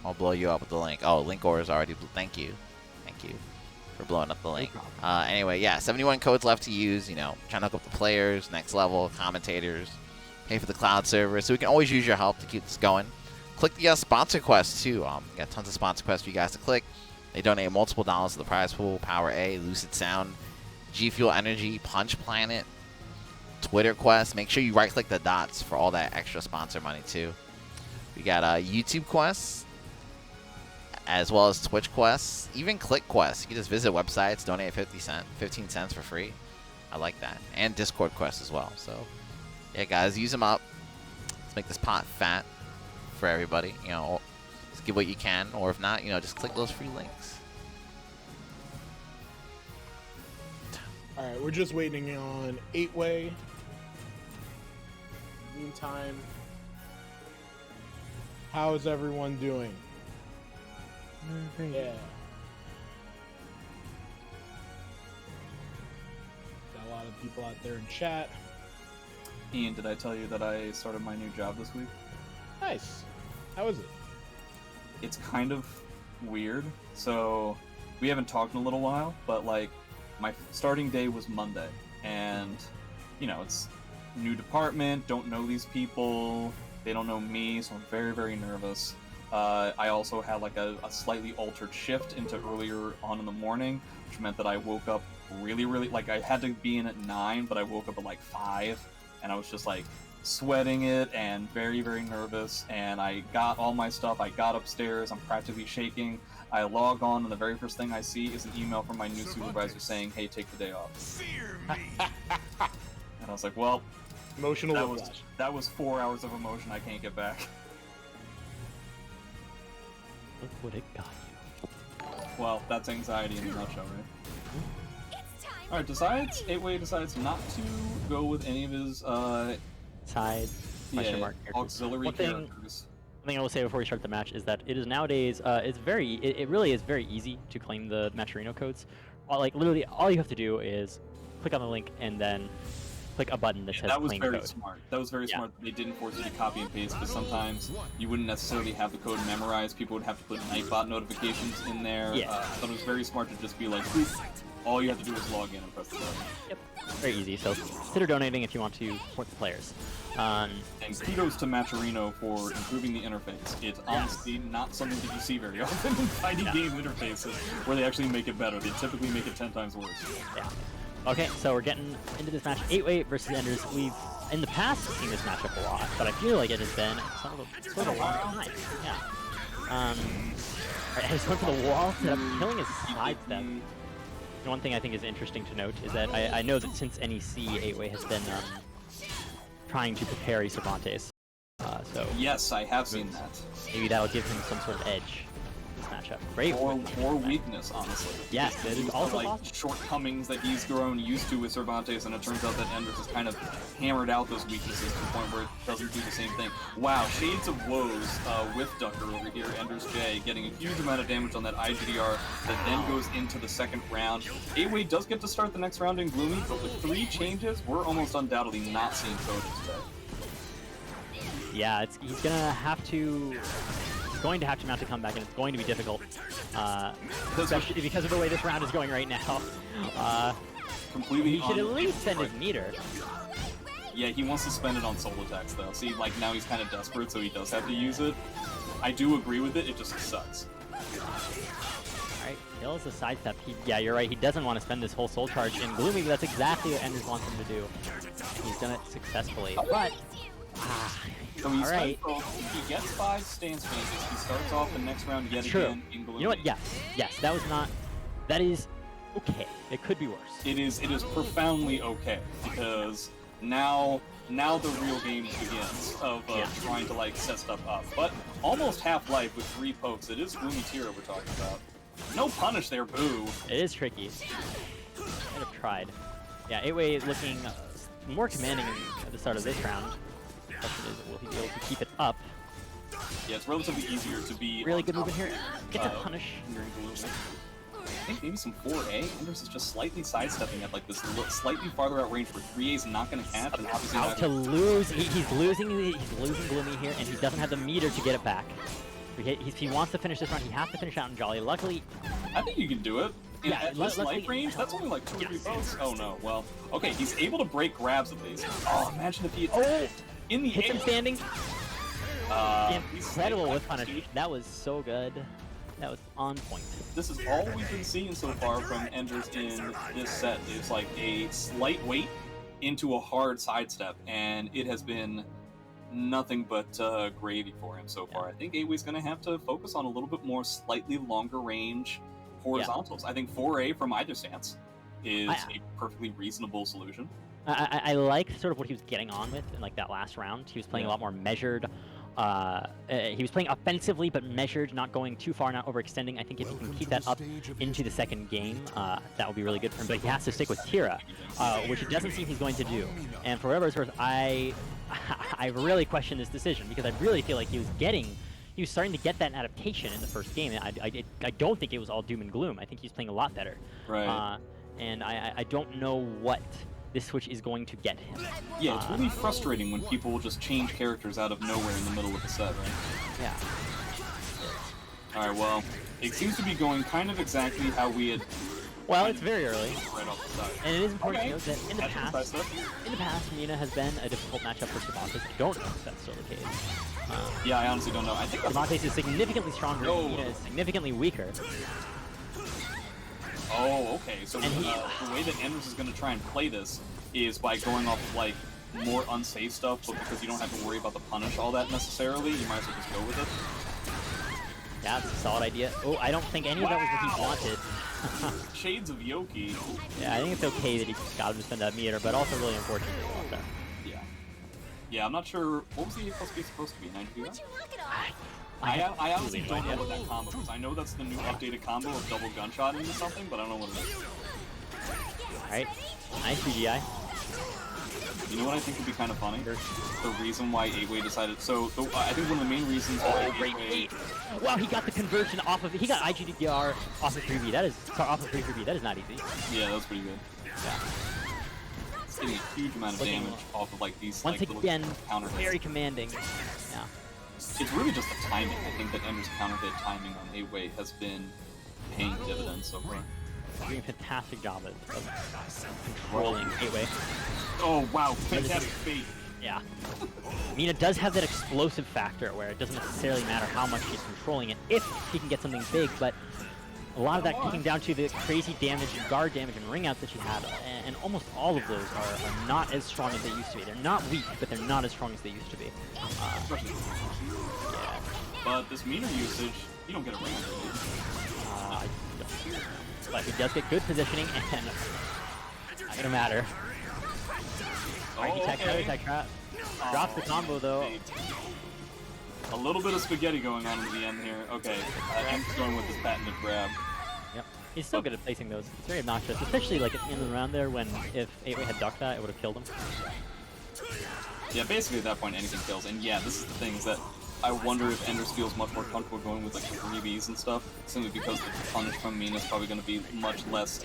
I'll blow you up with the link. Oh, link orders already. Thank you for blowing up the link. Anyway, yeah, 71 codes left to use. You know, trying to hook up the players, next level, commentators, pay for the cloud server. So we can always use your help to keep this going. Click the sponsor quest too. Got tons of sponsor quests for you guys to click. They donate multiple dollars to the prize pool. Power A, Lucid Sound, G Fuel Energy, Punch Planet, Twitter Quest. Make sure you right-click the dots for all that extra sponsor money too. We got YouTube quests, as well as Twitch quests, even Click quests. You can just visit websites, donate 15 cents for free. I like that. And Discord quests as well. So, yeah, guys, use them up. Let's make this pot fat for everybody. You know, just give what you can, or if not, you know, just click those free links. All right, we're just waiting on 8-way. Meantime, how is everyone doing? Yeah. Got a lot of people out there in chat. Ian, did I tell you that I started my new job this week? Nice. How is it? It's kind of weird. So, we haven't talked in a little while, but like, my starting day was Monday, and you know, it's new department, don't know these people, they don't know me, so I'm very, very nervous. I also had like a slightly altered shift into earlier on in the morning, which meant that I woke up really, like I had to be in at 9, but I woke up at like 5, and I was just like sweating it and very, very nervous, and I got all my stuff, I got upstairs, I'm practically shaking. I log on, and the very first thing I see is an email from my new supervisor saying, "Hey, take the day off." Fear me. And I was like, "Well, Emotional that whiplash. was 4 hours of emotion I can't get back." Look what it got you. Well, that's anxiety in a nutshell, right? It's time. All right, decides not to go with any of his Side question mark characters. auxiliary One thing I will say before we start the match is that it is nowadays it really is very easy to claim the Maturino codes. Like literally all you have to do is click on the link and then click a button that says that was claim very code. smart. That was very smart that they didn't force you to copy and paste, because sometimes you wouldn't necessarily have the code memorized. People would have to put Nightbot notifications in there. Yeah. I thought it was very smart to just be like, "Boop." All you have to do is log in and press the button. Yep, very easy. So consider donating if you want to support the players. And kudos to Maturino for improving the interface. It's honestly not something that you see very often in fighting game interfaces, where they actually make it better. They typically make it 10 times worse. Yeah. Okay, so we're getting into this match. 8-way versus Enders. We've in the past seen this matchup a lot, but I feel like it has been sort of a long time. Yeah. Alright, I just went for the wall, set up, killing his sidestep. One thing I think is interesting to note is that I know that since NEC, 8-way has been trying to prepare a Cervantes. So Yes, I have seen that. maybe that'll give him some sort of edge in this matchup. Great. Or weakness, honestly. Yes, it is also like possible. shortcomings that he's grown used to with Cervantes, and it turns out that Enders has kind of hammered out those weaknesses to the point where it doesn't do the same thing. Wow, Shades of Woes with Ducker over here, Enders J, getting a huge amount of damage on that IGDR that then goes into the second round. 8-way does get to start the next round in Gloomy, but with 3 changes, we're almost undoubtedly not seeing Codas today. Yeah, he's going to have to mount a comeback, and it's going to be difficult, especially because of the way this round is going right now. Completely He should at least send his meter. Yeah, he wants to spend it on soul attacks, though. See, like, now he's kind of desperate, so he does have to use it. I do agree with it, it just sucks. Alright, kills the sidestep. Yeah, you're right, he doesn't want to spend this whole soul charge in Gloomy, but that's exactly what Enders wants him to do. And he's done it successfully, but... So he's Alright. he gets 5 stance phases, he starts off the next round yet True. again in Gloomy. You know what? Yes, that is okay. It could be worse. It is profoundly okay, because now the real game begins of trying to like set stuff up. But almost Half-Life with 3 pokes, it is Gloomy Tira we're talking about. No punish there, boo. It is tricky. I'd have tried. Yeah, 8-way looking more commanding at the start of this round. question is, will he be able to keep it up? Yeah, it's relatively easier to be Really on good top move in here. Get to punish. hindering gloom. I think maybe some 4A. Anders is just slightly sidestepping at like this slightly farther out range where 3A is not going to catch, and obviously Out not to lose. He's losing Gloomy here, and he doesn't have the meter to get it back. He wants to finish this round. He has to finish out in Jolly. Luckily, I think you can do it. Yeah, At this luckily- life range, that's only like 2 or 3 boats. Oh no, well, okay, he's able to break grabs at least. Oh, imagine if he had in the hits him air. standing. He's Incredible like, with punish. That was so good. That was on point. This is all we've been seeing so far from Enders in this set is like a slight weight into a hard sidestep, and it has been nothing but gravy for him so far. I think Away's going to have to focus on a little bit more slightly longer range horizontals. I think 4A from either stance is a perfectly reasonable solution. I liked sort of what he was getting on with in like that last round. He was playing a lot more measured. He was playing offensively but measured, not going too far, not overextending. I think if he can keep that up into the second game, that would be really good for him. But he has to stick with Tira, which it doesn't seem he's going to do. And for whatever it's worth, I really question this decision because I really feel like he was starting to get that adaptation in the first game. I don't think it was all doom and gloom. I think he's playing a lot better. Right. And I don't know what this switch is going to get him. Yeah, it's really frustrating when people will just change characters out of nowhere in the middle of the set, right? Yeah. Alright, well, it seems to be going kind of exactly how we had... Well, it's very early. Right off the side. And it is important Okay. to note that in the past, Mina has been a difficult matchup for Cervantes. I don't know if that's still the case. Yeah, I honestly don't know. I think Cervantes is significantly stronger, and Mina is significantly weaker. Oh, okay. So the way that Anders is going to try and play this is by going off of, like, more unsafe stuff, but because you don't have to worry about the punish all that necessarily, you might as well just go with it. Yeah, it's a solid idea. Oh, I don't think any of that was what he wanted. Shades of Yoki. Yeah, I think it's okay that he got him to spend that meter, but also really unfortunate that he lost that. Yeah. Yeah, I'm not sure. What was the A plus B supposed to be? 90 Would you look at all? I honestly don't know what that combo is. I know that's the new updated combo of double gunshot into something, but I don't know what it is. Alright, nice CGI. You know what I think would be kind of funny? The reason why 8-Way decided... So, I think one of the main reasons why 8-Way... Wow, he got the conversion off of... He got IGDR off of 3B. That is... Off of 3B. That is not easy. Yeah, that was pretty good. Yeah. It's getting a huge amount of damage off of, like, these, Once like, again, counter hits. very commanding. Yeah. It's really just the timing. I think that Ender's counter hit timing on 8-Way has been paying dividends so far. Doing a fantastic job of controlling 8-Way. Oh, wow. Fantastic bait. Yeah. Mina does have that explosive factor where it doesn't necessarily matter how much she's controlling it if she can get something big, but a lot of that came down to the crazy damage and guard damage and ring outs that she had, and almost all of those are not as strong as they used to be. They're not weak, but they're not as strong as they used to be. Yeah. But this meter usage, you don't get a ring out of it. But he does get good positioning, and not gonna matter. Tech trap. Drops the combo though. A little bit of spaghetti going on in the end here. Okay, I'm just going with this patented grab. Yep. He's so good at placing those. It's very obnoxious, especially like at the end of the round there when if 8-Way had ducked that, it would have killed him. Yeah, basically at that point anything kills. And yeah, this is the thing is that I wonder if Enders feels much more comfortable going with like the freebies and stuff, simply because the punish from Mina is probably going to be much less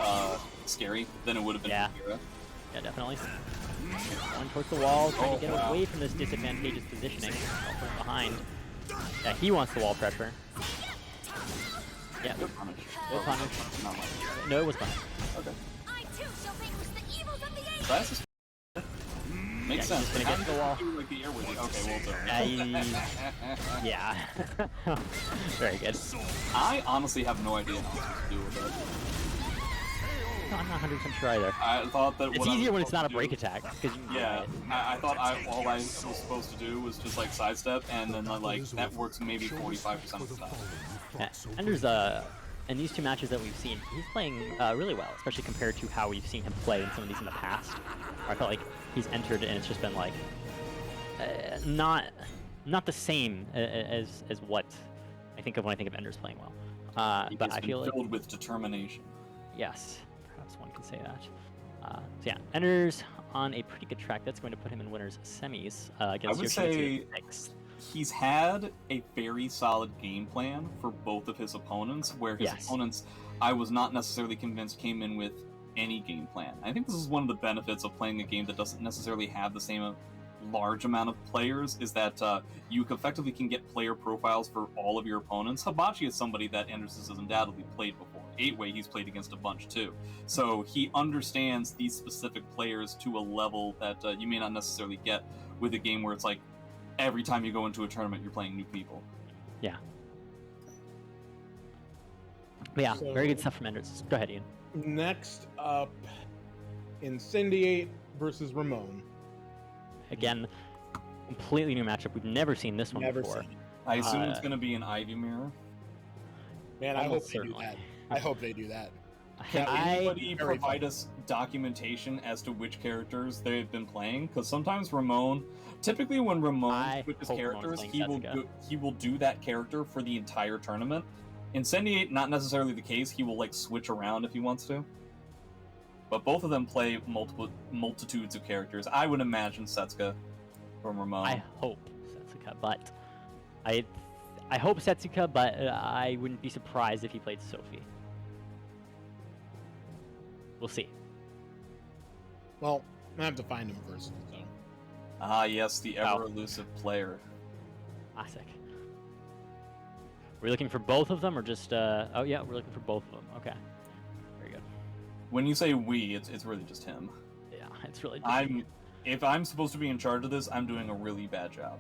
scary than it would have been from Kira. Yeah, definitely. Going towards the wall, trying to get away from this disadvantageous positioning. From behind. Yeah, he wants the wall pressure. Yeah, Good punish. Good punish. Not much. No, it was fun. Okay. I too shall vanquish the evils of the age. That's just makes Yeah, sense. he's just gonna get to the wall. Like the airworthy. Okay, well done. Yeah. Very good. I honestly have no idea how I'm supposed to do with that. No, I'm not 100% sure either. I thought that It's easier when it's not a break attack. Because Yeah, I thought all I was supposed to do was just like sidestep, and then like that works maybe 45% of the time. Yeah. Ender's in these two matches that we've seen, he's playing really well, especially compared to how we've seen him play in some of these in the past. Where I felt like he's entered and it's just been like not the same as what I think of when I think of Ender's playing well. But I feel filled like with determination. yes, perhaps one could say that. So yeah, Ender's on a pretty good track. That's going to put him in winners semis against I would Yoshimitsu say next. he's had a very solid game plan for both of his opponents, where his Yes. opponents, I was not necessarily convinced, came in with any game plan. I think this is one of the benefits of playing a game that doesn't necessarily have the same large amount of players, is that you effectively can get player profiles for all of your opponents. Hibachi is somebody that Anderson has undoubtedly played before. 8-Way, he's played against a bunch too. So he understands these specific players to a level that you may not necessarily get with a game where it's like every time you go into a tournament, you're playing new people. Yeah. But yeah, So- very good stuff from Enders. Go ahead, Ian. Next up, Incendiate versus Ramon. Again, completely new matchup. We've never seen this one Never before. seen it. I assume it's going to be an Ivy Mirror. Man, I hope Almost they do certainly. that. I hope they do that. Can I anybody very provide fun. us documentation as to which characters they've been playing? Because sometimes Ramon, typically when Ramon I switches hope Ramon's characters, playing Setsuka. he will do that character for the entire tournament. Incendiate, not necessarily the case. He will like switch around if he wants to. But both of them play multitudes of characters. I would imagine Setsuka from Ramon. I hope Setsuka, but I hope Setsuka, but I wouldn't be surprised if he played Sophie. We'll see. Well, I have to find him first. So Ah, yes, the Wow. ever elusive player. Classic. We're looking for both of them, or just? Oh yeah, we're looking for both of them. Okay, very good. When you say we, it's really just him. Yeah, it's really. Just If I'm supposed to be in charge of this, I'm doing a really bad job.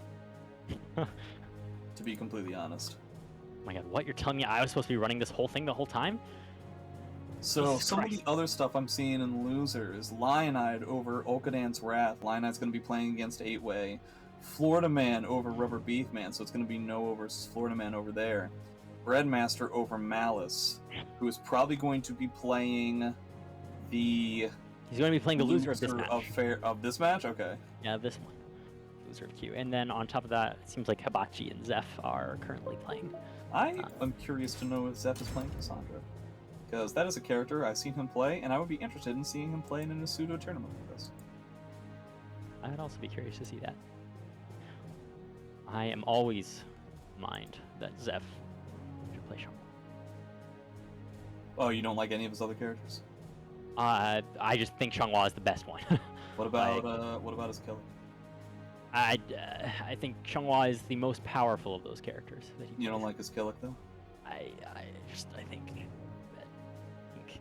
To be completely honest. Oh my god, what? You're telling me I was supposed to be running this whole thing the whole time? So Jesus some of Christ. the other stuff I'm seeing in losers: Lionide over Ulkadan's Wrath. Lionide's going to be playing against 8-Way. Florida Man over Rubber Beef Man, so it's going to be Noah versus Florida Man over there. Breadmaster over Malice, who is probably going to be playing the He's going to be playing the loser of this match. Of this match. Okay. Yeah, this one. Loser of Q. And then on top of that, it seems like Hibachi and Zeph are currently playing. I am curious to know if Zeph is playing Cassandra, because that is a character I've seen him play, and I would be interested in seeing him play in a pseudo tournament like this. I would also be curious to see that. I am always mind that Zeph should play Shawn. Oh, you don't like any of his other characters? I just think Xianghua is the best one. What about his Killik? I think Xianghua is the most powerful of those characters. That he You don't plays. like his Killik though? I think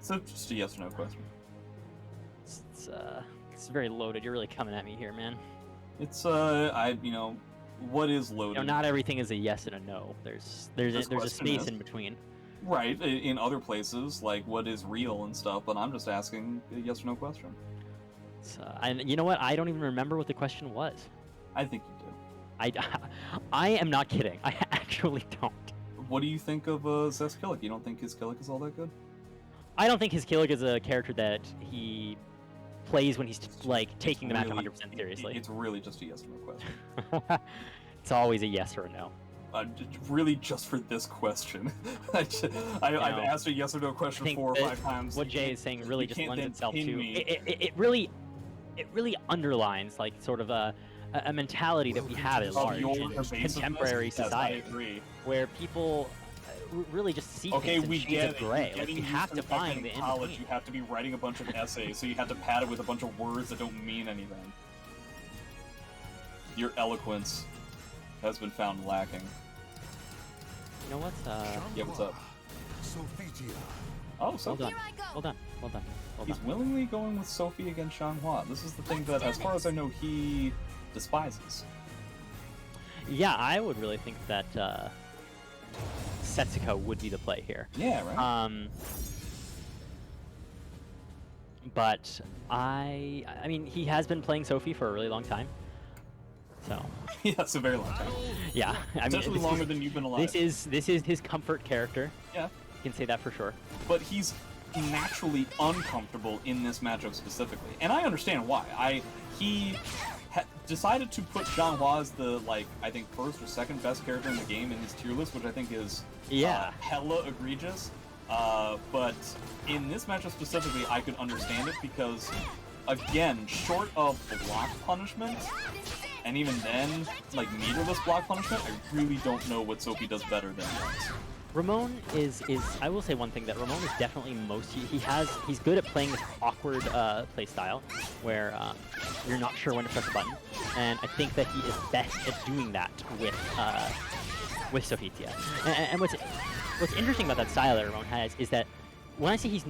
So just a yes or no question. it's very loaded. You're really coming at me here, man. It's what is loaded? You know, not everything is a yes and a no. There's This a question space is. in between. Right, in other places, like what is real and stuff, but I'm just asking a yes or no question. And you know what? I don't even remember what the question was. I think you do. I am not kidding. I actually don't. What do you think of Zeth's Killik? You don't think his Killik is all that good? I don't think his Killik is a character that he plays when he's like taking the match Really- 100% seriously. It's really just a yes or no question. It's always a yes or a no. Really, just for this question. I've asked a yes or no I question think 4 or that 5 times. what Jay is saying really you just can't lends then itself pin to me. it really underlines like sort of a mentality that we have at Of large your in evasiveness? contemporary Yes, I society, agree. where people really just see Okay, things in we shades get of it. gray. You're Like getting you used have to to the fact that find the in in college between. you have to be writing a bunch of essays, so you have to pad it with a bunch of words that don't mean anything. Your eloquence has been found lacking. You know what? Yeah, what's up? Sophitia. Oh, so Well done. Here I go. Well done. Well done. Well he's done. willingly going with Sophie against Xianghua. This is the thing that, as far as I know, he despises. Yeah, I would really think that Setsuka would be the play here. Yeah, right? But I mean, he has been playing Sophie for a really long time. So, Yeah, it's a very long time. yeah, I mean, Potentially this longer is, than you've been alive. this is his comfort character. Yeah. You can say that for sure. But he's naturally uncomfortable in this matchup specifically, and I understand why. He decided to put Xianghua as the I think first or second best character in the game in his tier list, which I think is hella egregious. But in this matchup specifically, I could understand it because again, short of block punishment, and even then, like meterless block punishment, I really don't know what Sophie does better than Rex. Ramon is I will say one thing, that Ramon is definitely he's good at playing this awkward play style where you're not sure when to press a button, and I think that he is best at doing that with Sophia. And what's interesting about that style that Ramon has is that when I say he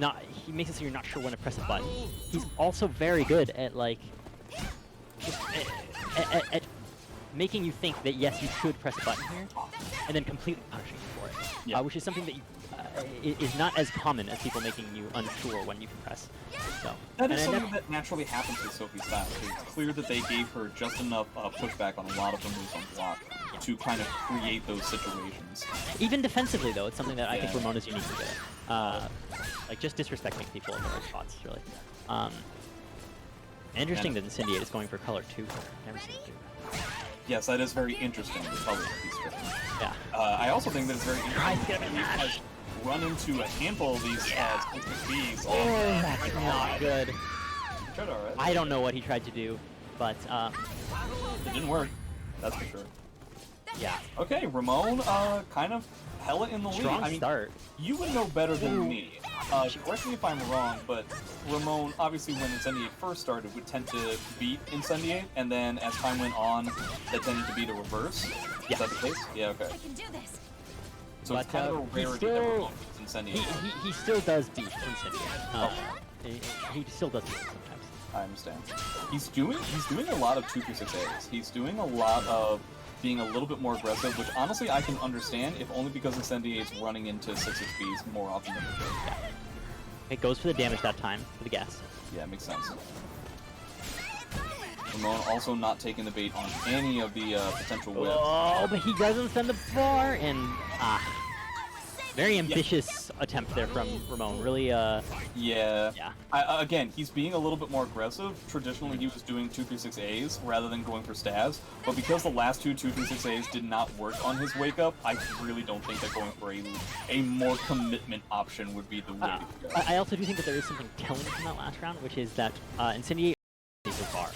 makes it so you're not sure when to press a button, he's also very good at like at making you think that yes, you should press a button here, and then completely punishing you for it. Yeah. Which is something that is not as common as people making you unsure when you can press. So That is something that naturally happens with Sophie's style. It's clear that they gave her just enough pushback on a lot of the moves on block to kind of create those situations. Even defensively, though, it's something that I think Ramon is uniquely good at. Like just disrespecting people in the right spots, really. Interesting that Incendiate is going for color 2. Never seen it do. Yes, that is very interesting, the color of these scripts. Yeah. I also think that it's very interesting that these guys run into a handful of these Bees. Oh, that's not good. Tried alright. I don't know what he tried to do, but It didn't work. That's for sure. yeah. Okay, Ramon, kind of hella in the lead. Strong I mean, start. you would know better than me. Correct me if I'm wrong, but Ramon, obviously when Incendiate first started, would tend to beat Incendiate, and then as time went on, that tended to be the reverse. Yeah. Is that the case? Yeah, okay. I can do this. So it's But, kind of a he rarity still- that Ramon beats Incendiate. He still does beat Incendiate. He still does beat it sometimes. I understand. He's doing a lot of 2-3-6-A's. He's doing a lot of being a little bit more aggressive, which honestly I can understand, if only because Incendiate's running into 6-6-Bs more often than before. Yeah. It goes for the damage that time, for the gas. Yeah, makes sense. Ramon also not taking the bait on any of the potential whips. Oh, but he doesn't send the bar, and very ambitious attempt there from Ramon. Really, Yeah. yeah. Again, he's being a little bit more aggressive. Traditionally, he was doing 2-3-6-A's rather than going for stabs, but because the last two 2-3-6-A's did not work on his wake up, I really don't think that going for a more commitment option would be the way to go. I also do think that there is something telling from that last round, which is that Incendiate is his bar.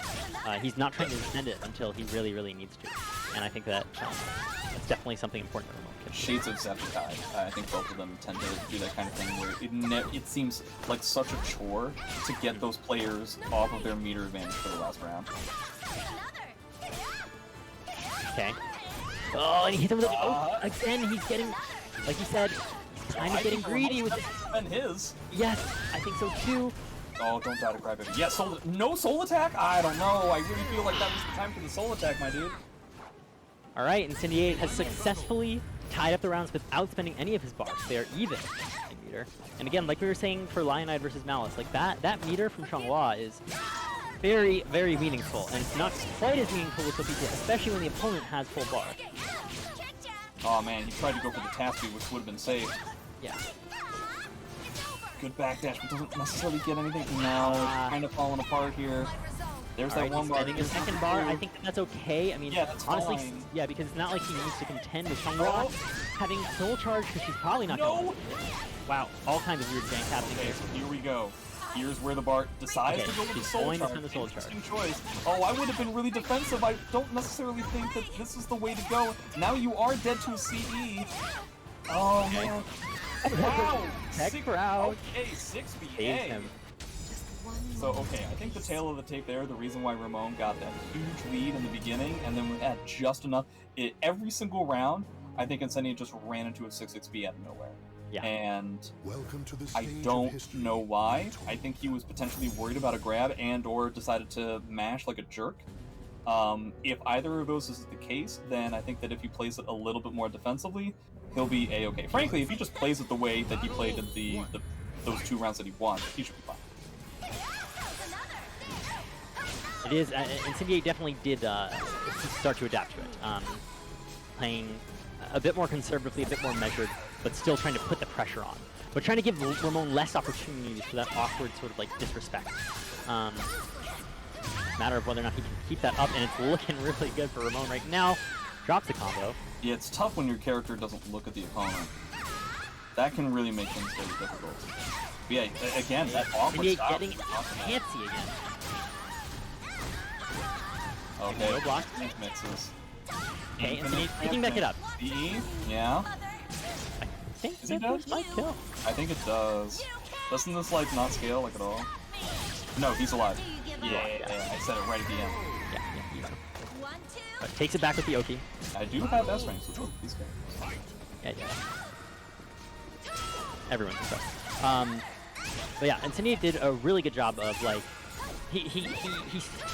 He's not trying to extend it until he really, really needs to, and I think that that's definitely something important that Ramon can do. Shades of Zephykai. I think both of them tend to do that kind of thing where it seems like such a chore to get those players off of their meter advantage for the last round. Okay. Oh, and he hits him with a... Oh, again, he's getting... Like you said, he's kind of getting greedy with it. And his. Yes, I think so too. Oh, don't die to Crybaby. Yes, no soul attack? I don't know. I really feel like that was the time for the soul attack, my dude. Alright, Incendiate has successfully tied up the rounds without spending any of his bars. They are even in meter. And again, like we were saying for Lionide versus Malice, like that meter from Changhua is very, very meaningful. And it's not quite as meaningful with Sophia, especially when the opponent has full bar. Oh man, he tried to go for the Taspy, which would have been safe. Yeah. Good backdash, but doesn't necessarily get anything. No, kind of falling apart here. There's that one bar. Spending his second bar, I think that's okay. I mean, Yeah, that's honestly, fine. yeah, because it's not like he needs to contend with Changhua having soul charge, because she's probably not going to. Wow, all kinds of weird jank happening Okay, here. so here we go. Here's where the bar decides Okay, to go with the she's soul going to charge. send the soul charge. Interesting choice. Oh, I would have been really defensive. I don't necessarily think that this is the way to go. Now you are dead to a CE. Oh man. Wow. Tech Six- crowd. Okay, Saves 6BA. him. So, okay, I think the tail of the tape there, the reason why Ramon got that huge lead in the beginning, and then we had just enough, every single round, I think Incendiate just ran into a 6-6B out of nowhere. Yeah. And Welcome to the I stage of don't history. know why. I think he was potentially worried about a grab and or decided to mash like a jerk. If either of those is the case, then I think that if he plays it a little bit more defensively, he'll be A-okay. Frankly, if he just plays it the way that he played in those 2 rounds that he won, he should be fine. It is, Incendiate definitely did start to adapt to it. Playing a bit more conservatively, a bit more measured, but still trying to put the pressure on. But trying to give Ramon less opportunities for that awkward sort of like disrespect. Matter of whether or not he can keep that up, and it's looking really good for Ramon right now. Drops the combo. Yeah, it's tough when your character doesn't look at the opponent. That can really make things very difficult. But yeah, again, that awkward Incendiate style. getting fancy again. Okay, No block. mixes. Okay, and he can back it up. E, yeah. I think Is he that dead? first might kill. I think it does. Doesn't this like not scale like at all? No, he's alive. Yeah, I said it right at the end. Yeah, you know. But takes it back with the Oki. I do have S ranks with both these guys. Yeah. Everyone does that. But yeah, Incendiate did a really good job of like he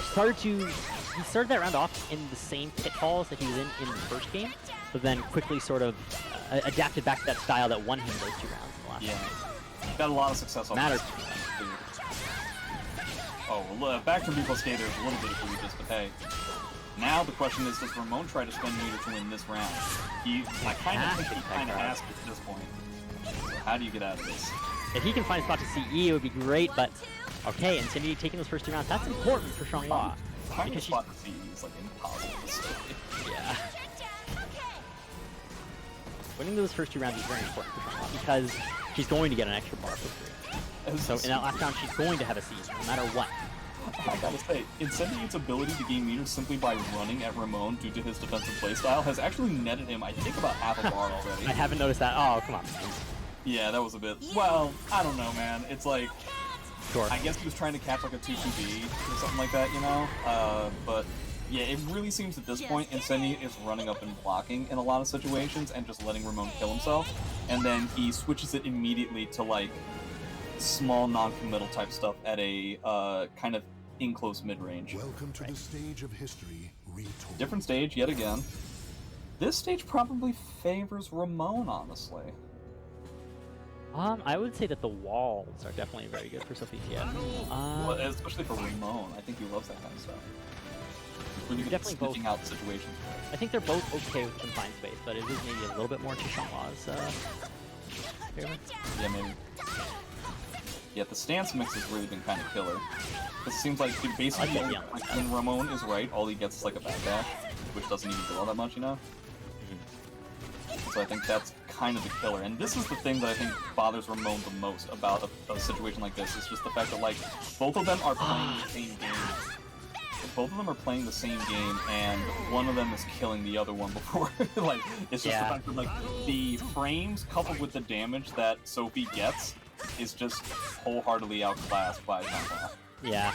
started that round off in the same pitfalls that he was in the first game, but then quickly sort of adapted back to that style that won him those 2 rounds in the last Yeah, got a lot of success on Matters. this. Oh, well, back to Repo Skater is a little bit of egregious, but hey. Now the question is, does Ramon try to spend meter to win this round? I kind of think he kind of has to at this point. So how do you get out of this? If he can find a spot to CE, it would be great, but okay, Incendiate taking those first 2 rounds, that's important for Xianghua. Finding a spot to CE is like impossible to say. Yeah. Winning those first 2 rounds is very important for Xianghua because she's going to get an extra bar for free. So in that last round, she's going to have a CE, no matter what. I gotta say, Incendiate's ability to gain meters simply by running at Ramon due to his defensive playstyle has actually netted him, I think, about half a bar already. I haven't noticed that. Oh, come on. Yeah, that was a bit... Well, I don't know, man. It's like... Sure. I guess he was trying to catch like a 2-2B or something like that, you know? But yeah, it really seems at this point Incendiate is running up and blocking in a lot of situations and just letting Ramon kill himself. And then he switches it immediately to like small non-committal type stuff at a kind of in-close mid-range. Welcome to the stage of history retold. Different stage yet again. This stage probably favors Ramon, honestly. I would say that the walls are definitely very good for Sophia. Well, especially for Ramon. I think he loves that kind of stuff. Really good at Definitely sniffing out situations. I think they're both okay with confined space, but it is maybe a little bit more to Xianghua's favor. Yeah, maybe. Yeah, the stance mix has really been kind of killer. It seems like it basically, like, when Ramon is right, all he gets is like a backdash, which doesn't even do all that much, you know? So I think that's kind of the killer. And this is the thing that I think bothers Ramon the most about a situation like this. It's just the fact that, like, both of them are playing the same game. Both of them are playing the same game, and one of them is killing the other one before. Like, it's just the fact that, like, the frames coupled with the damage that Sophie gets is just wholeheartedly outclassed by Xianghua. Yeah.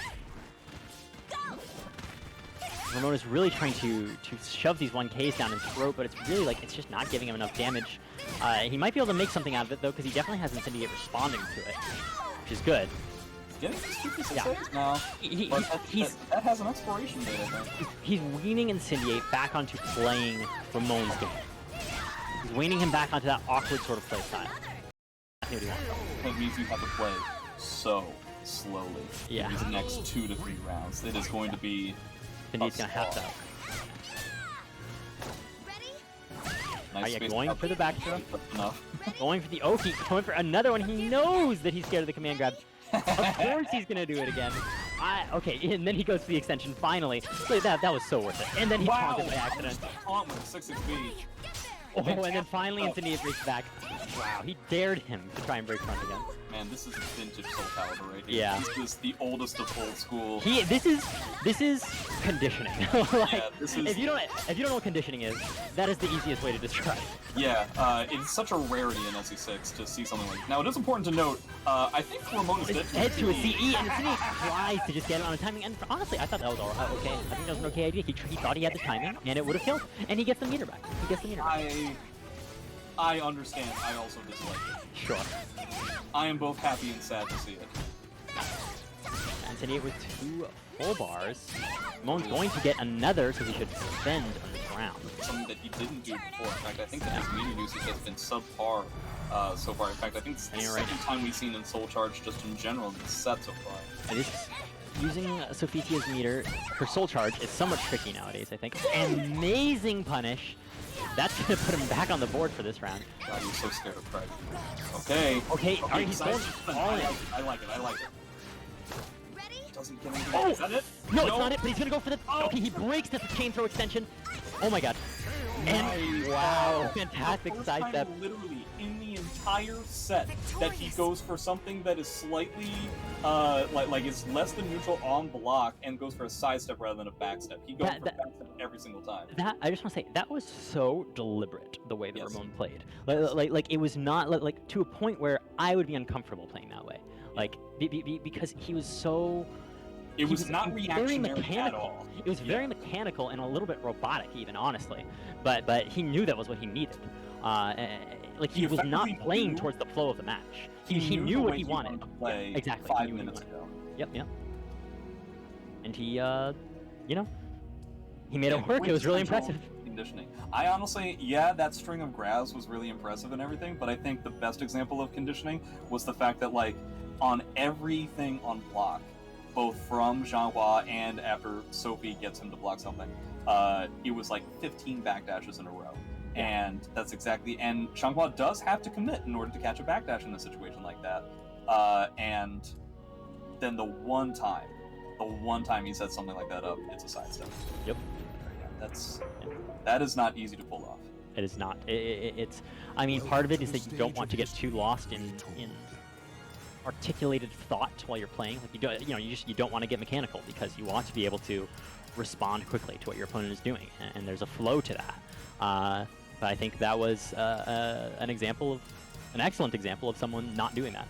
Ramon is really trying to shove these 1Ks down his throat, but it's really like it's just not giving him enough damage. He might be able to make something out of it though, because he definitely has Incendiate responding to it, which is good. Getting these 2p6 now. That has an expiration date, I think. He's weaning Incendiate back onto playing Ramon's game. He's weaning him back onto that awkward sort of play style. That's what he wants. That means you have to play so slowly. Yeah. These next 2 to 3 rounds. It is going to be. Incendiate's gonna have to. Nice Are you going for the back throw? Enough. Going for the Oki, going for another one. He knows that he's scared of the command grab. Of course he's gonna do it again. Okay, and then he goes for the extension finally. Look, that was so worth it. And then he taunted by accident. Taunt with 6-6B. Oh, and then finally Incendiate breaks back. Wow, he dared him to try and break front again. Man, this is vintage Soulcalibur right here. Yeah. This is the oldest of old school. This is conditioning. Like, Yeah, this is- if you don't know what conditioning is, that is the easiest way to describe it. Yeah, it's such a rarity in SE6 to see something like. Now, it is important to note. I think Ramon is dead. Head to a CE, and Incendiate tries to just get it on the timing. And honestly, I thought that was okay. I think that was an okay idea. He thought he had the timing, and it would have killed. And he gets the meter back. I understand. I also dislike it. Sure. I am both happy and sad to see it. Incendiate with 2 full bars. Ramon's going to get another, so he should defend on this round. Something that he didn't do before. In fact, I think that his meter usage has been subpar so far. In fact, I think it's the second time we've seen in Soul Charge just in general in the set so far. It is using Sophia's meter, her Soul Charge is somewhat tricky nowadays, I think. Amazing punish. That's gonna put him back on the board for this round. God, he's so scared of Craig. Okay. Okay, alright, he's going all in. I like it. Doesn't get anything. Oh! Is that it? No, it's not it, but he's gonna go for the... Okay, he breaks the chain throw extension. Oh my god. And Nice. wow, For the fantastic first sidestep. time, literally, in the entire set that he goes for something that is slightly, like it's less than neutral on block and goes for a sidestep rather than a backstep. He goes for backstep every single time. That I just want to say that was so deliberate the way that Yes. Ramon played. Like it was not like to a point where I would be uncomfortable playing that way. Like because he was so. It was not very reactionary mechanical. at all. It was very mechanical and a little bit robotic, even honestly. But he knew that was what he needed. Like he was not playing towards the flow of the match. He knew what he wanted. To play exactly. 5 minutes ago. Yep. And he, you know, he made it work. It was really impressive. Conditioning. I honestly, that string of grabs was really impressive and everything, but I think the best example of conditioning was the fact that, like, on everything on block, both from Xianghua and after Sophie gets him to block something, it was like 15 backdashes in a row. And that's exactly, and Xianghua does have to commit in order to catch a backdash in a situation like that. And then the one time he sets something like that up, it's a sidestep. Yep. Yeah, that is not easy to pull off. It is not. It's. I mean, part of it is that you don't want to get too lost in articulated thought while you're playing. Like you don't want to get mechanical because you want to be able to respond quickly to what your opponent is doing, and there's a flow to that. But I think that was an excellent example of someone not doing that.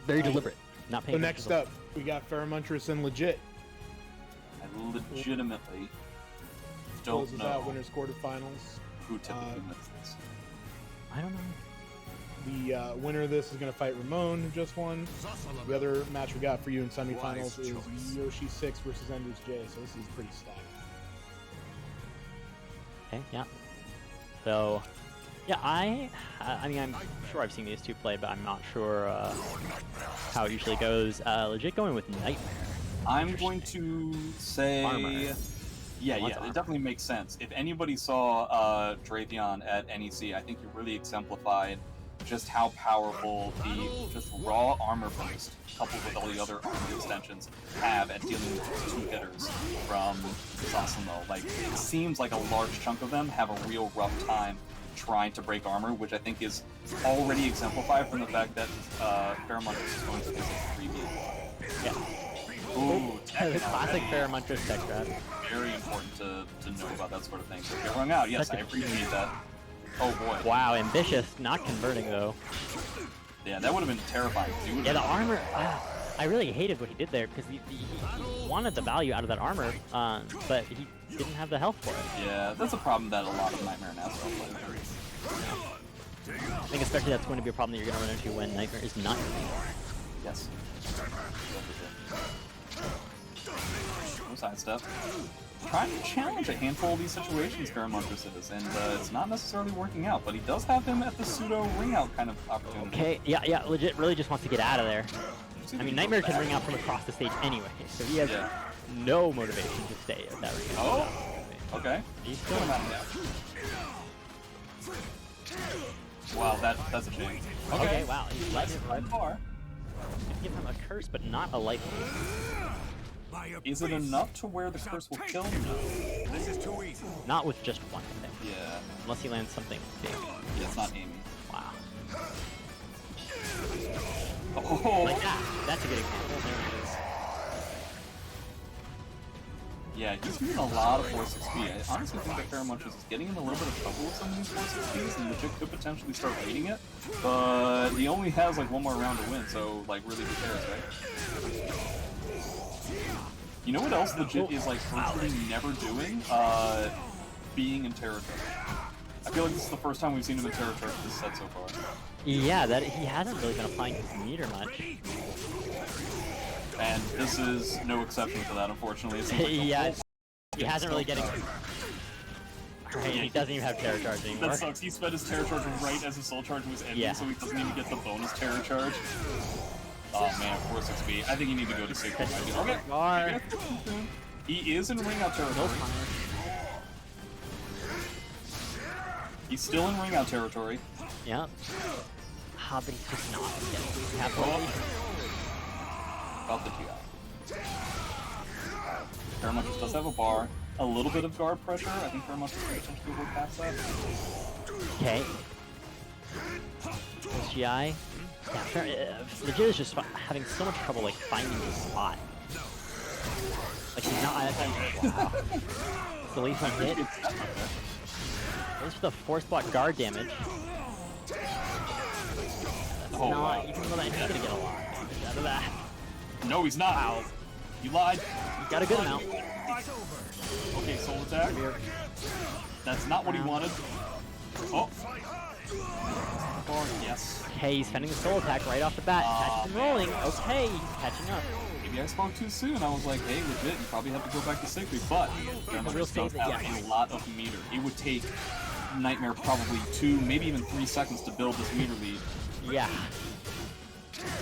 Very deliberate, not paying. So next up, we got Ferromontress and Legit. I legitimately don't Closes know out winners quarterfinals. who typically wins this. I don't know. The winner of this is going to fight Ramon, who just won. The other match we got for you in semifinals is Yoshi 6 versus Ender's J, so this is pretty stacked. Okay, yeah. So, yeah, I mean, I'm sure I've seen these two play, but I'm not sure how it usually goes. Legit going with Nightmare. I'm going to say... Armor. Yeah, it definitely makes sense. If anybody saw Dratheon at NEC, I think he really exemplified just how powerful the just raw armor burst, coupled with all the other armor extensions, have at dealing with 2 hitters from Sasuno. Like, it seems like a large chunk of them have a real rough time trying to break armor, which I think is already exemplified from the fact that Ferromontress is going to visit 3B. Yeah. Ooh, The classic Ferromontress tech grab. very important to know about that sort of thing. So if you're rung out, yes, I appreciate that. Oh boy. Wow, ambitious, not converting though. Yeah, that would have been terrifying. Yeah, the armor. I really hated what he did there because he wanted the value out of that armor, but he didn't have the health for it. Yeah, that's a problem that a lot of Nightmare and Astral play. I think especially that's going to be a problem that you're going to run into when Nightmare is not. Yes. No sidestep. Trying to challenge a handful of these situations Ferromontress is, and it's not necessarily working out, but he does have him at the pseudo ring out kind of opportunity. Okay, yeah, legit really just wants to get out of there. I mean, Nightmare can ring out from across the stage anyway, so he has no motivation to stay at that ring. Oh, okay. He's still not down. Wow, that's a shame. Okay, wow, he's letting it By run. far. Give him a curse, but not a life. Is it enough to where the curse will kill him? No. This is too easy. Not with just one, I think. Yeah. Unless he lands something big. Yeah, it's not Amy. Wow. Oh! Like that. That's a good example. There it is. Yeah, he's doing a lot of 4-6B. I honestly think that Ferromontress is getting in a little bit of trouble with some of these 4-6Bs, and Legit could potentially start leading it. But he only has like one more round to win, so like really who cares, right? You know what else Legit is like virtually never doing? Being in Terror Charge. I feel like this is the first time we've seen him in Terror Charge this set so far. Yeah, that he hasn't really been applying his meter much. And this is no exception to that, unfortunately. It seems like Yeah, he hasn't really getting. Right, he doesn't even have Terror Charge anymore. That sucks. He spent his Terror Charge right as his Soul Charge was ending, so he doesn't even get the bonus Terror Charge. Oh man, 4-6B. I think you need to go to 6. Okay. He is in ring out territory. He's still in ring out territory. Yeah. But he's just not getting capital. About the GI. Ferromontress does have a bar. A little bit of guard pressure. I think Ferromontress can potentially work past that. Okay. SGI. Yeah, fair, Legit is just having so much trouble like finding his spot. Like he's not. Wow. The leaf on hit. Goes for the force block guard damage. Oh, wow. Even though that he's gonna get a lot of damage out of that. No, he's not. Wow. You lied. He's got a good amount. Okay, soul attack. That's not what he wanted. Oh. Oh, yes. Okay, he's spending the soul attack right off the bat. Catches him rolling. Okay, he's catching up. Maybe I spoke too soon. I was like, hey, legit, you probably have to go back to Sacred, but Cervantes real does save that, have yeah. a lot of meter. It would take Nightmare probably 2, maybe even 3 seconds to build this meter lead. Yeah.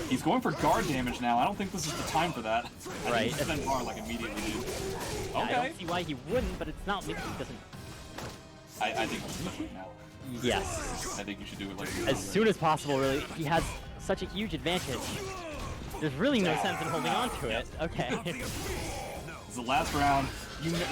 He's going for guard damage now. I don't think this is the time for that. Right. Spend bar like immediately, dude. I Okay. don't see why he wouldn't, but it's not. Maybe he doesn't. I think you should do it now. Yes. I think you should do it like you As soon as possible, really. He has such a huge advantage. There's really no sense in holding on to it. Okay. It's the last round.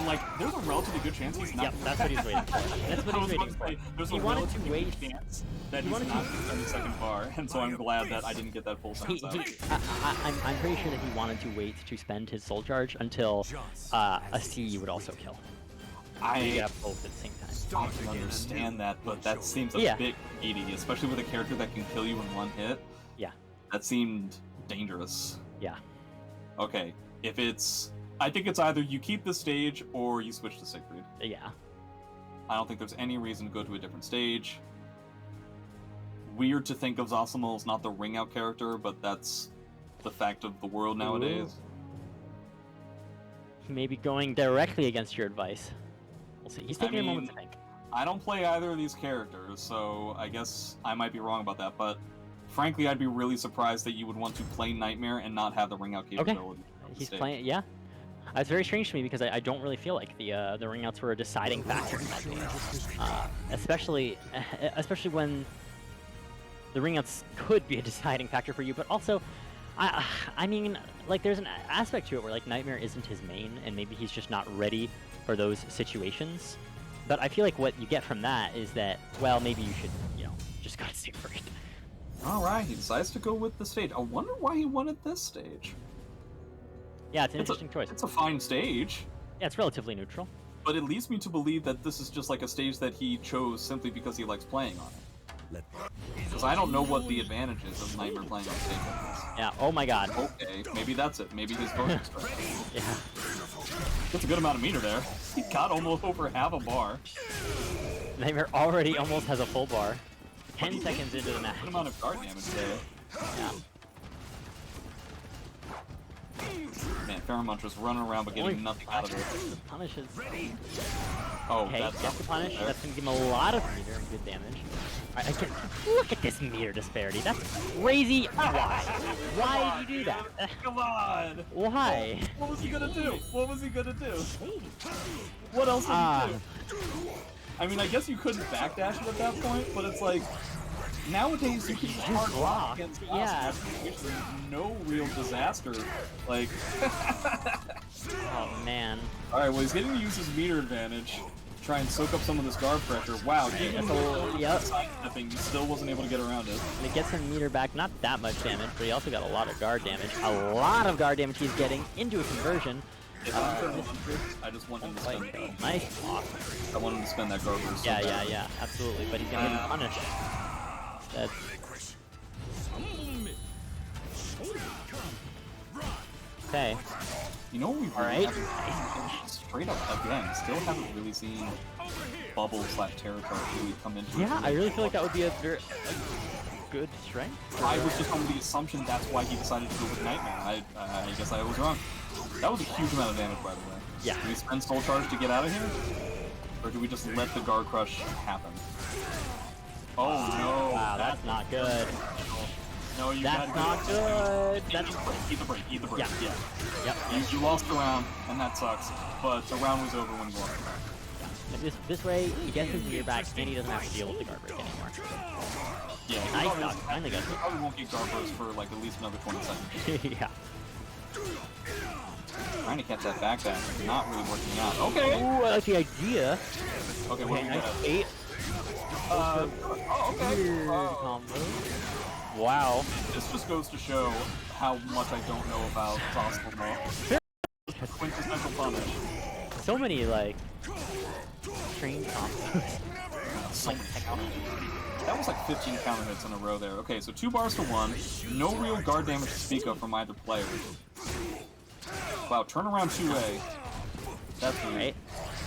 Like, there's a relatively good chance he's not. Yep, that's what he's waiting for. That's what he's waiting for. There's He a wanted to relatively wait. good chance that He he's wanted not to- in the second bar, and so I'm glad that I didn't get that full sense out. I'm pretty sure that he wanted to wait to spend his soul charge until a C would also kill. I Yeah, both at the same time. can understand that, but that seems a Yeah. bit greedy, especially with a character that can kill you in one hit. Yeah. That seemed dangerous. Yeah. Okay, if it's... I think it's either you keep the stage or you switch to Siegfried. Yeah. I don't think there's any reason to go to a different stage. Weird to think of Zosimo as not the ring out character, but that's the fact of the world nowadays. He may be going directly against your advice. We'll see. He's taking a moment to think. I don't play either of these characters, so I guess I might be wrong about that, but frankly, I'd be really surprised that you would want to play Nightmare and not have the ring out capability. on the He's stage. playing. Yeah. It's very strange to me because I don't really feel like the ring outs were a deciding factor in that game. Especially when the ring outs could be a deciding factor for you, but also, I mean, like there's an aspect to it where like Nightmare isn't his main, and maybe he's just not ready for those situations. But I feel like what you get from that is that, well, maybe you should, just go to Siegfried. Alright, he decides to go with the stage. I wonder why he wanted this stage. Yeah, it's an interesting choice. It's a fine stage, Yeah, it's relatively neutral. but it leads me to believe that this is just like a stage that he chose simply because he likes playing on it. Because I don't know what the advantage is of Nightmare playing on stage like this. Yeah, oh my god. Okay, maybe that's it. Maybe his voting strategy. Yeah. That's a good amount of meter there. He got almost over half a bar. Nightmare already almost has a full bar. 10 seconds into the match. Good amount of guard damage there. Yeah. Man, Pheromone just running around but getting nothing out of it. Punishes. Oh, Okay, that's gets the punish. That's gonna give him a lot of meter and good damage. Alright, I can look at this meter disparity. That's crazy. Why? Why did you do that? Come on! Why? What was he gonna do? What was he gonna do? What else would he do? I mean, I guess you couldn't backdash it at that point, but it's like, nowadays you can just hard block block. against us, Yeah. which is no real disaster. Like, Oh man. alright, well he's getting to use his meter advantage, try and soak up some of this guard pressure. Wow, even though Yep. sidestepping, he still wasn't able to get around it. And it gets him meter back, not that much damage, but he also got a lot of guard damage. A lot of guard damage he's getting into a conversion. If I'm sure I just want him to spend Nice block. I want him to spend that guard burst. so Yeah, bad. yeah, absolutely. But he's gonna get punished. That's okay. You know what we really Alright. haven't straight up again, still haven't really seen Bubble / Terror Card really come into it. Yeah, I really feel like that would be a good strength. I was just under the assumption that's why he decided to go with Nightmare. I guess I was wrong. That was a huge amount of damage, by the way. Yeah. Do we spend Soul Charge to get out of here? Or do we just let the Guard Crush happen? Oh no! Wow, that's not good. No, you That's gotta not good. That's Eat the break, eat the break, Yeah. yeah. Yep. You lost the round, and that sucks. But the round was over when you lost the round. And this way, he gets his meter back, and he doesn't have to deal with the guard break anymore. Yeah, he Nice probably dodge. doesn't- Finally got he probably won't get Guard Burst for like at least another 20 seconds. yeah. Trying to catch that back dash, not really working out. Okay. Ooh, I like the idea. Okay, what do we nice got? 8. Okay. Weird combo. Wow. This just goes to show how much I don't know about Soulcalibur. Quintessential punish. So many, like, strange combos. So many counters. That was like 15 counter hits in a row there. Okay, so 2 bars to 1. No real guard damage to speak of from either player. Wow, turnaround 2A. That's weird. Right?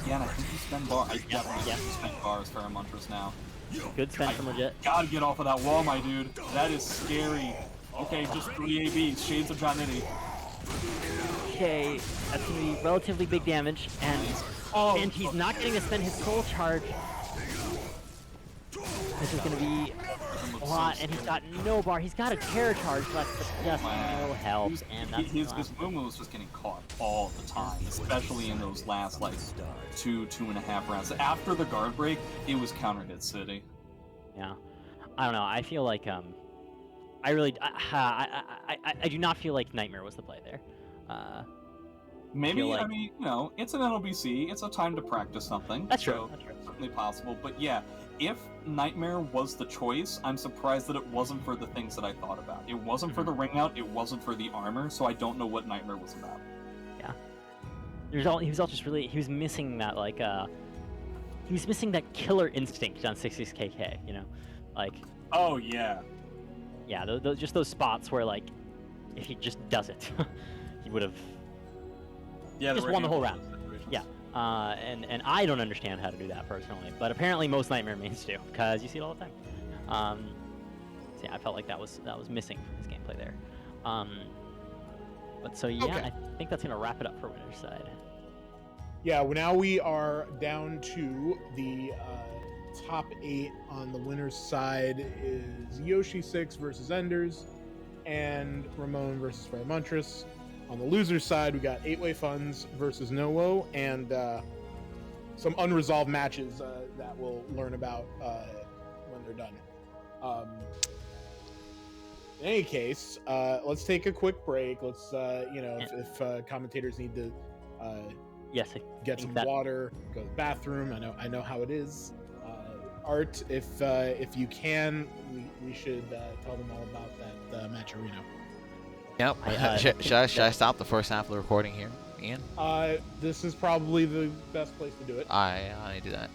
Yeah, and I think you spend bars. I definitely yep. spend bars for a Montress now. Good spend from Legit. Gotta get off of that wall, my dude. That is scary. Okay, just 3 ABs. Shades of John Nitty. Okay, that's gonna be relatively big damage, and he's not getting to spend his soul charge. This is gonna be a lot, and he's got no bar. He's got a terror charge left, but just no help. And that's His movement was just getting caught all the time, especially in those last like 2.5 rounds. After the guard break, it was counter hit city. Yeah, I don't know. I feel like I really I do not feel like Nightmare was the play there. Maybe, like... I mean, you know, it's an NLBC, it's a time to practice something. That's so true. That's true. Certainly possible, but yeah, if Nightmare was the choice, I'm surprised that it wasn't for the things that I thought about. It wasn't for the ring out, it wasn't for the armor, so I don't know what Nightmare was about. Yeah. He was all just really, he was missing that, like, he was missing that killer instinct on 60s KK, you know? Like... Oh, yeah. Yeah, just those spots where, like, if he just does it, he would have just won the whole round. Yeah, and I don't understand how to do that personally, but apparently most Nightmare mains do, because you see it all the time. So yeah, I felt like that was missing from his gameplay there. But so yeah, Okay. I think that's gonna wrap it up for winner's side. Yeah, well, now we are down to the top 8 on the winner's side is Yoshi 6 versus Enders, and Ramon versus Cervantes. On the loser's side, we got 8-Way Funds versus Nowo, and some unresolved matches that we'll learn about when they're done. In any case, let's take a quick break. Let's, if commentators need to Yes, I get think some that... water, go to the bathroom. I know how it is. Art, if you can, we should tell them all about that Matcherino. Yep. Should I stop the first half of the recording here, Ian? This is probably the best place to do it. I do that.